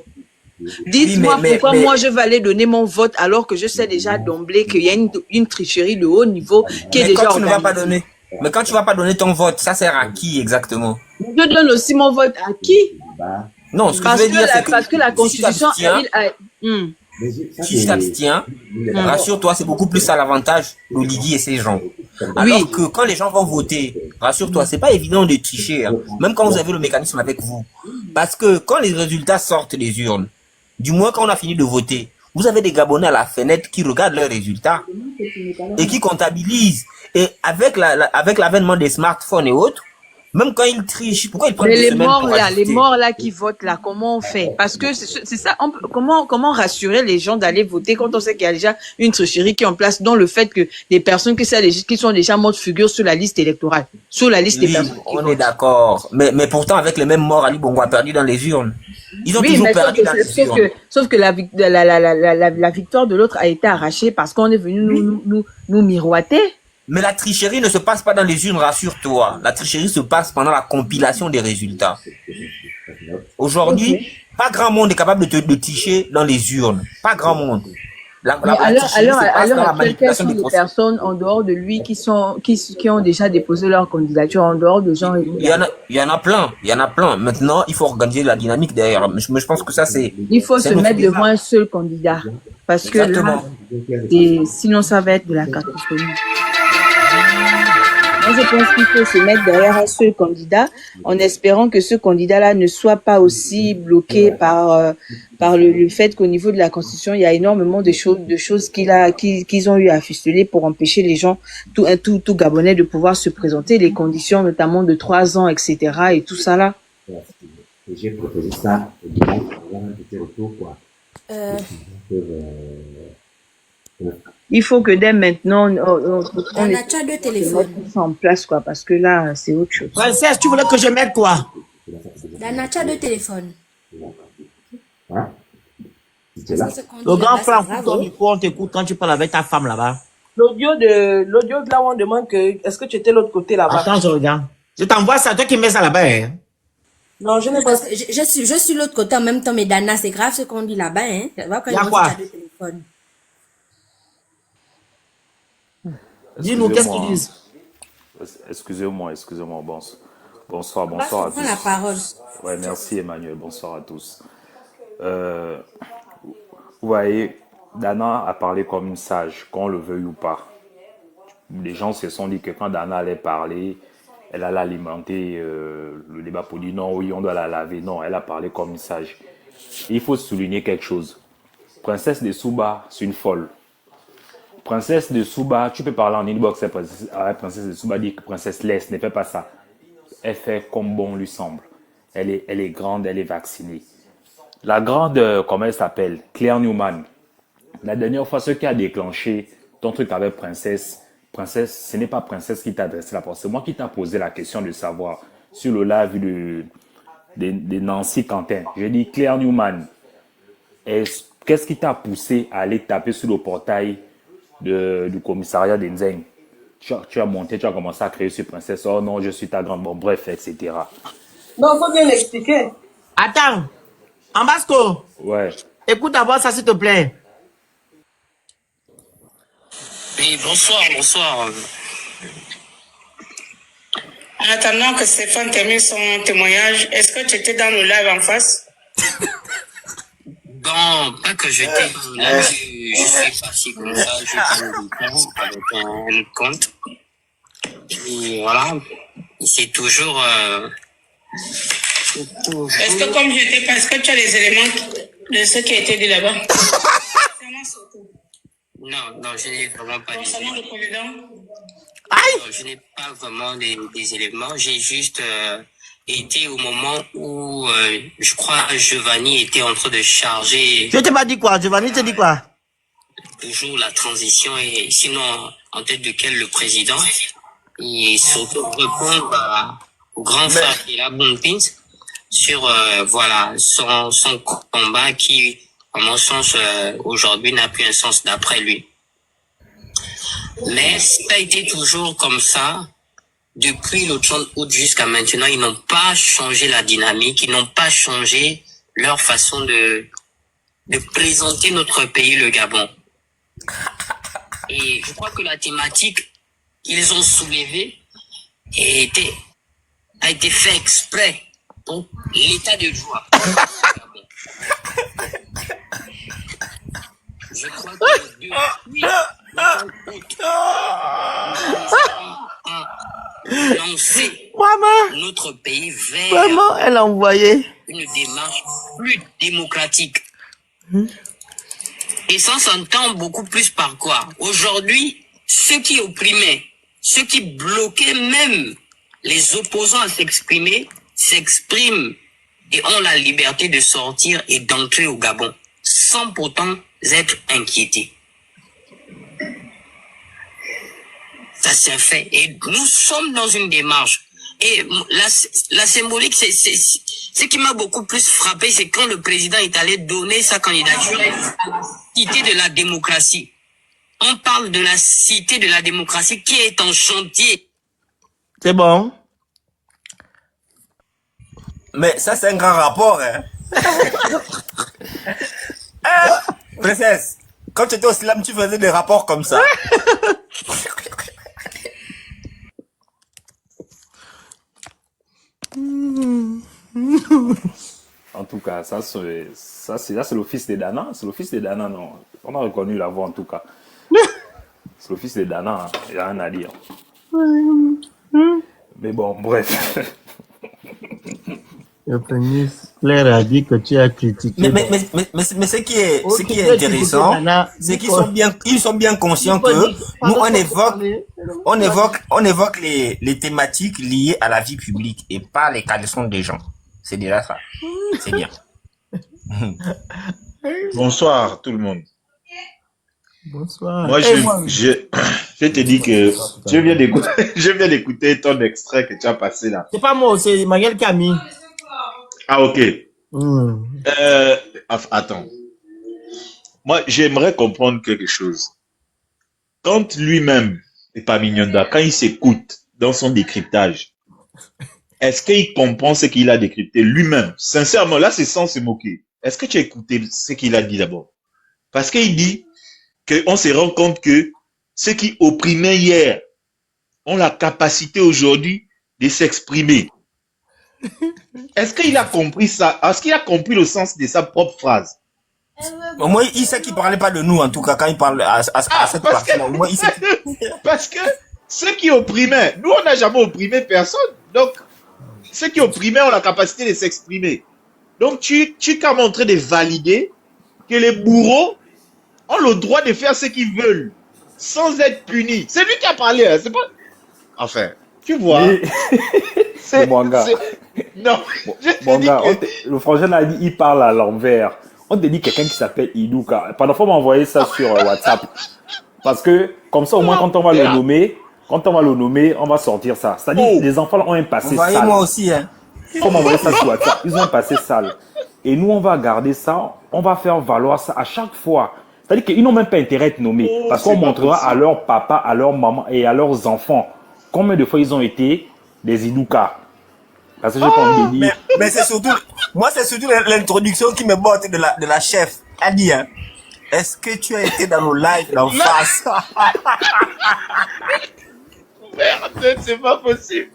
Dites-moi mais- pourquoi mais- moi je vais aller donner mon vote alors que je sais déjà d'emblée qu'il y a une tricherie de haut niveau qui est Mais déjà quand tu ne vas pas organisée. donner, mais quand tu vas pas donner ton vote, ça sert à qui exactement? Je donne aussi mon vote à qui? Non, ce que Parce je veux que dire, c'est parce que la si tu Constitution, t'abstiens, si tu t'abstiens, rassure-toi, c'est beaucoup plus à l'avantage d'Oligui et ses gens. Alors que quand les gens vont voter, rassure-toi, c'est pas évident de tricher, hein, même quand vous avez le mécanisme avec vous. Parce que quand les résultats sortent des urnes, du moins quand on a fini de voter, vous avez des Gabonais à la fenêtre qui regardent leurs résultats et qui comptabilisent. Et avec l'avènement des smartphones et autres, même quand ils trichent, pourquoi ils prennent mais des semaines pour les ajuster? morts là qui votent là, comment on fait? Parce que c'est ça, comment rassurer les gens d'aller voter quand on sait qu'il y a déjà une tricherie qui est en place, dans le fait que des personnes qui sont déjà mortes figurent sur la liste électorale, sur la liste des Oui, personnes. on est d'accord. Mais pourtant, avec les mêmes morts, Ali Bongo a perdu dans les urnes. Ils ont Oui, toujours mais perdu dans les urnes. sauf que la victoire de l'autre a été arrachée parce qu'on est venu nous miroiter. Mais la tricherie ne se passe pas dans les urnes, rassure-toi. La tricherie se passe pendant la compilation des résultats. Aujourd'hui, pas grand monde est capable de tricher dans les urnes. Pas grand monde. La tricherie se passe dans la Alors, quelles manipulation sont des les procès. personnes en dehors de lui qui ont déjà déposé leur candidature en dehors de Jean Il y en a plein. Il y en a plein. Maintenant, il faut organiser la dynamique derrière. Mais je pense que ça, c'est... Il faut c'est se notre mettre débat. devant un seul candidat. Parce que Exactement. là, sinon ça va être de la catastrophe. Moi, je pense qu'il faut se mettre derrière un seul candidat en espérant que ce candidat-là ne soit pas aussi bloqué par le fait qu'au niveau de la Constitution, il y a énormément de choses qu'ils ont eu à ficeler pour empêcher les gens, tout Gabonais de pouvoir se présenter, les conditions notamment de 3 ans, etc. et tout ça là. J'ai proposé ça au dimanche pour avoir un petit retour, quoi. Il faut que dès maintenant, on Dana, tu as 2 téléphones. mette ça en place, quoi, parce que là, c'est autre chose. Princesse, tu voulais que je mette quoi? Dana, tu as 2 téléphones. Hein? C'est Parce là. que ce qu'on dit Le grand là-bas, frère, c'est grave, coupe ton hein. micro, on t'écoute quand tu parles avec ta femme là-bas. L'audio de là où on demande que est-ce que tu étais de l'autre côté là-bas? Attends, je regarde. Je t'envoie ça, toi qui mets ça là-bas. Hein. Non, je n'ai pas. Parce que je suis l'autre côté en même temps, mais Dana, c'est grave ce qu'on dit là-bas, hein. Tu vois quand Y a ils vont quoi? dire que tu as 2 téléphones. Dis-nous, qu'est-ce qu'ils disent? Excusez-moi. Bonsoir Bah, à tu prends la tous. parole. Ouais, merci Emmanuel, bonsoir à tous. Vous voyez, Dana a parlé comme une sage, qu'on le veuille ou pas. Les gens se sont dit que quand Dana allait parler, elle allait alimenter le débat pour dire non, oui, on doit la laver. Non, elle a parlé comme une sage. Et il faut souligner quelque chose. Princesse de Souba, c'est une folle. Princesse de Souba, tu peux parler en inbox à Princesse de Souba, dire que Princesse laisse, ne fait pas ça. Elle fait comme bon lui semble. Elle est grande, elle est vaccinée. La grande, comment elle s'appelle? Claire Newman. La dernière fois, ce qui a déclenché ton truc avec Princesse, ce n'est pas Princesse qui t'a adressé la parole. C'est moi qui t'a posé la question de savoir sur le live de Nancy Quentin. J'ai dit, Claire Newman, qu'est-ce qui t'a poussé à aller taper sur le portail du commissariat d'Enzeng? Tu as monté, tu as commencé à créer sur Princesse. Oh non, je suis ta grande. Bon, bref, etc. Non, faut bien l'expliquer. Attends, Ambasco, Ouais. écoute d'abord ça s'il te plaît. Oui, bonsoir. En attendant que Stéphane termine son témoignage, est-ce que tu étais dans le live en face? Bon, pas que j'étais là, je suis parti comme ça, je prends du temps avec un autre compte. Et voilà, c'est toujours... Est-ce que comme j'étais pas, est-ce que tu as les éléments de ce qui a été dit là-bas? Non, je n'ai vraiment pas des Concernant éléments. le président? Non, je n'ai pas vraiment des éléments. J'ai juste été au moment où, je crois, Giovanni était en train de charger Je t'ai pas dit quoi, Giovanni te dit quoi? toujours la transition et sinon en tête de quel le président et surtout répondre au grand frère qui est là, Bonpins, sur voilà son combat qui, à mon sens, aujourd'hui n'a plus un sens d'après lui. Mais ça a été toujours comme ça. Depuis le 30 août jusqu'à maintenant, ils n'ont pas changé la dynamique, ils n'ont pas changé leur façon de présenter notre pays, le Gabon. Et je crois que la thématique qu'ils ont soulevée a été fait exprès pour l'état de joie. Je crois que depuis le 30 août, lancer notre pays vers Vraiment, elle a envoyé une démarche plus démocratique. Et ça s'entend beaucoup plus par quoi? Aujourd'hui, ceux qui opprimaient, ceux qui bloquaient même les opposants à s'exprimer, s'expriment et ont la liberté de sortir et d'entrer au Gabon, sans pourtant être inquiétés. Ça c'est un fait. Et nous sommes dans une démarche. Et la symbolique, c'est ce qui m'a beaucoup plus frappé, c'est quand le président est allé donner sa candidature à la cité de la démocratie. On parle de la cité de la démocratie qui est en chantier. C'est bon. Mais ça, c'est un grand rapport, hein. Princesse, quand tu étais au slam, tu faisais des rapports comme ça. En tout cas, ça c'est l'office de Dana. C'est l'office de Dana, non. On a reconnu la voix en tout cas. C'est l'office de Dana, il n'y a rien à dire. Mais bon, bref. Claire a dit que tu as critiqué. Mais ce qui est intéressant, c'est qu'ils sont bien conscients que nous, on évoque les thématiques liées à la vie publique et pas les caleçons des gens. C'est déjà ça. C'est bien. Bonsoir tout le monde. Bonsoir. Moi, je te dis que je viens d'écouter ton extrait que tu as passé là. C'est pas moi, c'est Manuel Camille. Ah, ok. Attends. Moi, j'aimerais comprendre quelque chose. Quand lui-même, et pas Mignonda, quand il s'écoute dans son décryptage, est-ce qu'il comprend ce qu'il a décrypté lui-même? Sincèrement, là, c'est sans se moquer. Est-ce que tu as écouté ce qu'il a dit d'abord? Parce qu'il dit qu'on se rend compte que ceux qui opprimaient hier ont la capacité aujourd'hui de s'exprimer. Est-ce qu'il a compris ça? Est-ce qu'il a compris le sens de sa propre phrase? Au moins, il sait qu'il parlait pas de nous, en tout cas, quand il parle à cette partie. Au moins, il sait parce que ceux qui opprimaient, nous, on n'a jamais opprimé personne. Donc, ceux qui opprimaient ont la capacité de s'exprimer. Donc, tu es quand même en train de valider que les bourreaux ont le droit de faire ce qu'ils veulent sans être punis. C'est lui qui a parlé, hein, c'est pas... Enfin, tu vois... C'est mon gars. Non, mon gars, le frangin a dit il parle à l'envers. On te dit quelqu'un qui s'appelle Idouka. Pendant fois, on m'a envoyé ça sur WhatsApp. Parce que, comme ça, au moins, quand on va le nommer, on va sortir ça. C'est-à-dire que les enfants ont un passé sale. Envoyez-moi aussi, hein. On m'a envoyé ça sur WhatsApp. Ils ont un passé sale. Et nous, on va garder ça. On va faire valoir ça à chaque fois. C'est-à-dire qu'ils n'ont même pas intérêt à être nommés. Parce qu'on montrera à leur papa, à leur maman et à leurs enfants combien de fois ils ont été des Idouka. Parce que j'ai pas envie de dire. Mais c'est surtout, moi, c'est surtout l'introduction qui me botte de la chef. Elle dit, hein, est-ce que tu as été dans nos lives d'en face? Merde, c'est pas possible.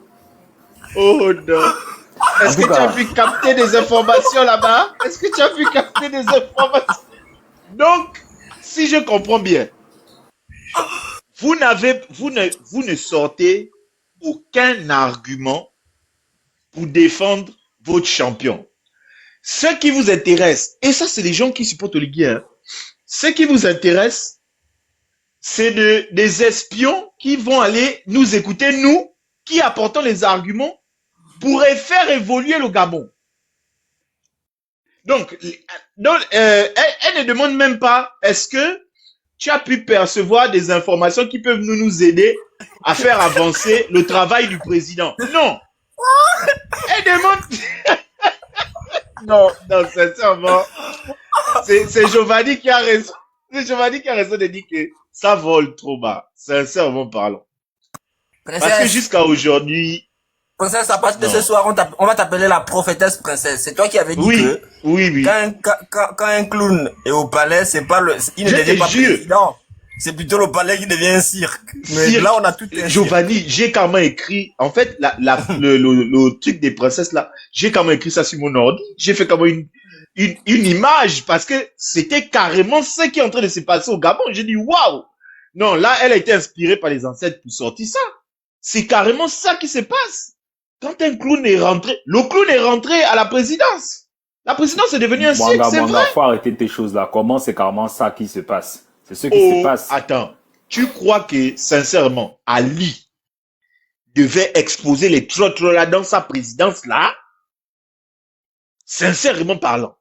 Oh non. Est-ce que tu as pu capter des informations là-bas? Est-ce que tu as pu capter des informations? Donc, si je comprends bien, vous ne sortez aucun argument pour défendre votre champion. Ce qui vous intéresse, et ça c'est les gens qui supportent Oligui, hein, ce qui vous intéresse, c'est des espions qui vont aller nous écouter, nous, qui apportons les arguments pour faire évoluer le Gabon. Donc elle ne demande même pas, est-ce que tu as pu percevoir des informations qui peuvent nous aider à faire avancer le travail du président? Non. Elle demande... non, sincèrement, c'est Giovanni qui a raison. C'est Giovanni qui a raison de dire que ça vole trop bas. Sincèrement parlant. Princesse, parce que jusqu'à aujourd'hui... Princesse, à partir de ce soir, on va t'appeler la prophétesse princesse. C'est toi qui avais dit que... Oui. Quand un clown est au palais, c'est pas il ne devient pas président. C'est plutôt le palais qui devient un cirque. Mais là, on a tout un Giovanni, j'ai quand même écrit, en fait, le truc des princesses là, j'ai quand même écrit ça sur mon ordi. J'ai fait quand même une image parce que c'était carrément ce qui est en train de se passer au Gabon. J'ai dit, waouh! Non, là, elle a été inspirée par les ancêtres pour sortir ça. C'est carrément ça qui se passe. Quand un clown est rentré, le clown est rentré à la présidence. La présidence est devenue un cirque, c'est vrai. Faut arrêter tes choses là. Comment c'est carrément ça qui se passe? C'est ce qui se passe. Attends, tu crois que, sincèrement, Ali devait exposer les trottres là dans sa présidence là? Sincèrement parlant,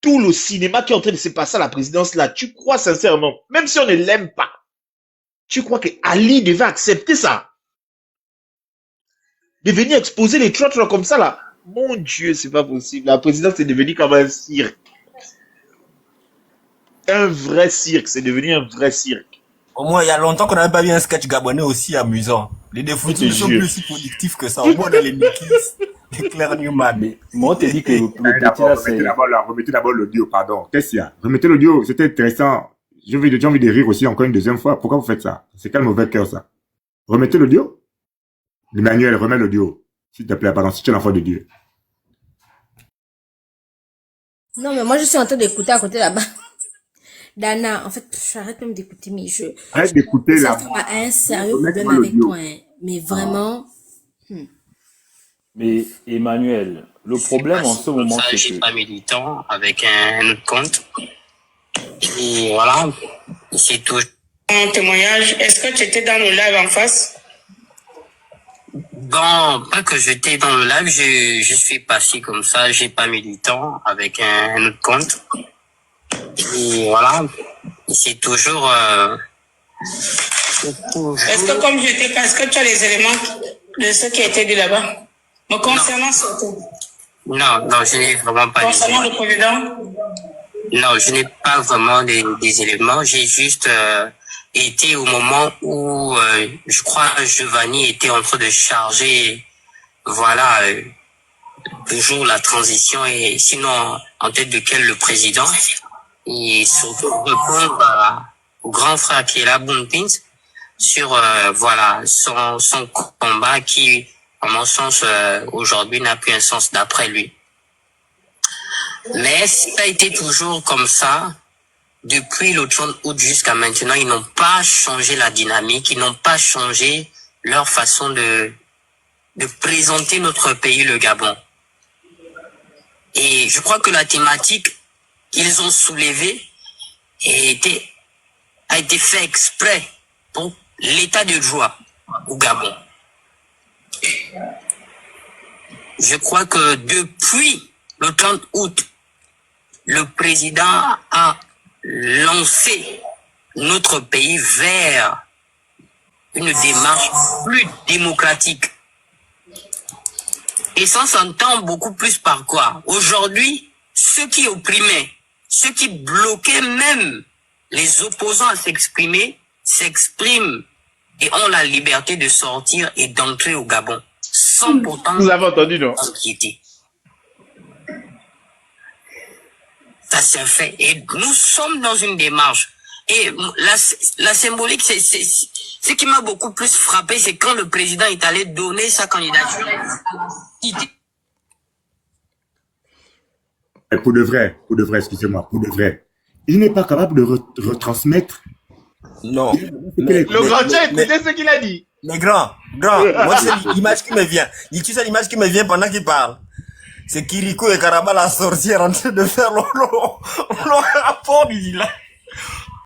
tout le cinéma qui est en train de se passer à la présidence là, tu crois sincèrement, même si on ne l'aime pas, tu crois que Ali devait accepter ça? De venir exposer les trottres comme ça là? Mon Dieu, c'est pas possible. La présidence est devenue comme un cirque. Un vrai cirque, c'est devenu un vrai cirque. Au moins, il y a longtemps qu'on n'avait pas vu un sketch gabonais aussi amusant. Les défoutis sont plus si productifs que ça. Au moins, dans les Mikis, les Claire Newman. Mais moi, on te dit que le petit là, c'est... Remettez d'abord l'audio, pardon. Qu'est-ce qu'il y a? Remettez l'audio, c'était intéressant. J'ai envie de rire aussi encore une deuxième fois. Pourquoi vous faites ça? C'est quel mauvais cœur, ça? Remettez l'audio. Emmanuel, remets l'audio. S'il te plaît, pardon, si tu es l'enfant de Dieu. Non, mais moi, je suis en train d'écouter à côté là-bas. Dana, en fait, j'arrête même d'écouter mes jeux. Arrête d'écouter ça. là. Ça a un sérieux problème avec toi. Hein. Mais vraiment... Mais Emmanuel, le problème en ce moment, c'est j'ai que... pas mis du temps avec un autre compte. Et voilà, c'est tout. Un témoignage, est-ce que tu étais dans le live en face? Bon, pas que j'étais dans le live, je suis passé comme ça, j'ai pas mis du temps avec un autre compte. Et voilà, c'est toujours... Est-ce que comme j'étais pas, est-ce que tu as les éléments de ce qui a été dit là-bas? Me concernant surtout. Non, je n'ai vraiment pas concernant le président? Non, je n'ai pas vraiment des éléments. J'ai juste été au moment où, je crois, Giovanni était en train de charger, voilà, toujours la transition et sinon, en tête de quel le président. Et surtout répondre au grand frère qui est là, Bounpins, sur, voilà, son combat qui, à mon sens, aujourd'hui n'a plus un sens d'après lui. Mais ça a été toujours comme ça. Depuis le 30 août jusqu'à maintenant, ils n'ont pas changé la dynamique, ils n'ont pas changé leur façon de présenter notre pays, le Gabon. Et je crois que la thématique qu'ils ont soulevée a été fait exprès pour l'état de joie au Gabon. Je crois que depuis le 30 août, le président a lancé notre pays vers une démarche plus démocratique. Et ça s'entend beaucoup plus par quoi? Aujourd'hui, ceux qui opprimaient, ceux qui bloquaient même les opposants à s'exprimer, s'expriment et ont la liberté de sortir et d'entrer au Gabon, sans pourtant Vous avez entendu, non? inquiéter. Ça c'est un fait. Et nous sommes dans une démarche. Et la symbolique, c'est ce qui m'a beaucoup plus frappé, c'est quand le président est allé donner sa candidature. Pour de vrai, excusez-moi, pour de vrai. Il n'est pas capable de retransmettre. Non. Le grand chat, écoutez ce qu'il a dit. Mais grand, moi c'est l'image qui me vient. Tu sais l'image qui me vient pendant qu'il parle. C'est Kiriko et Karabal à sortir en train de faire le rapport du village.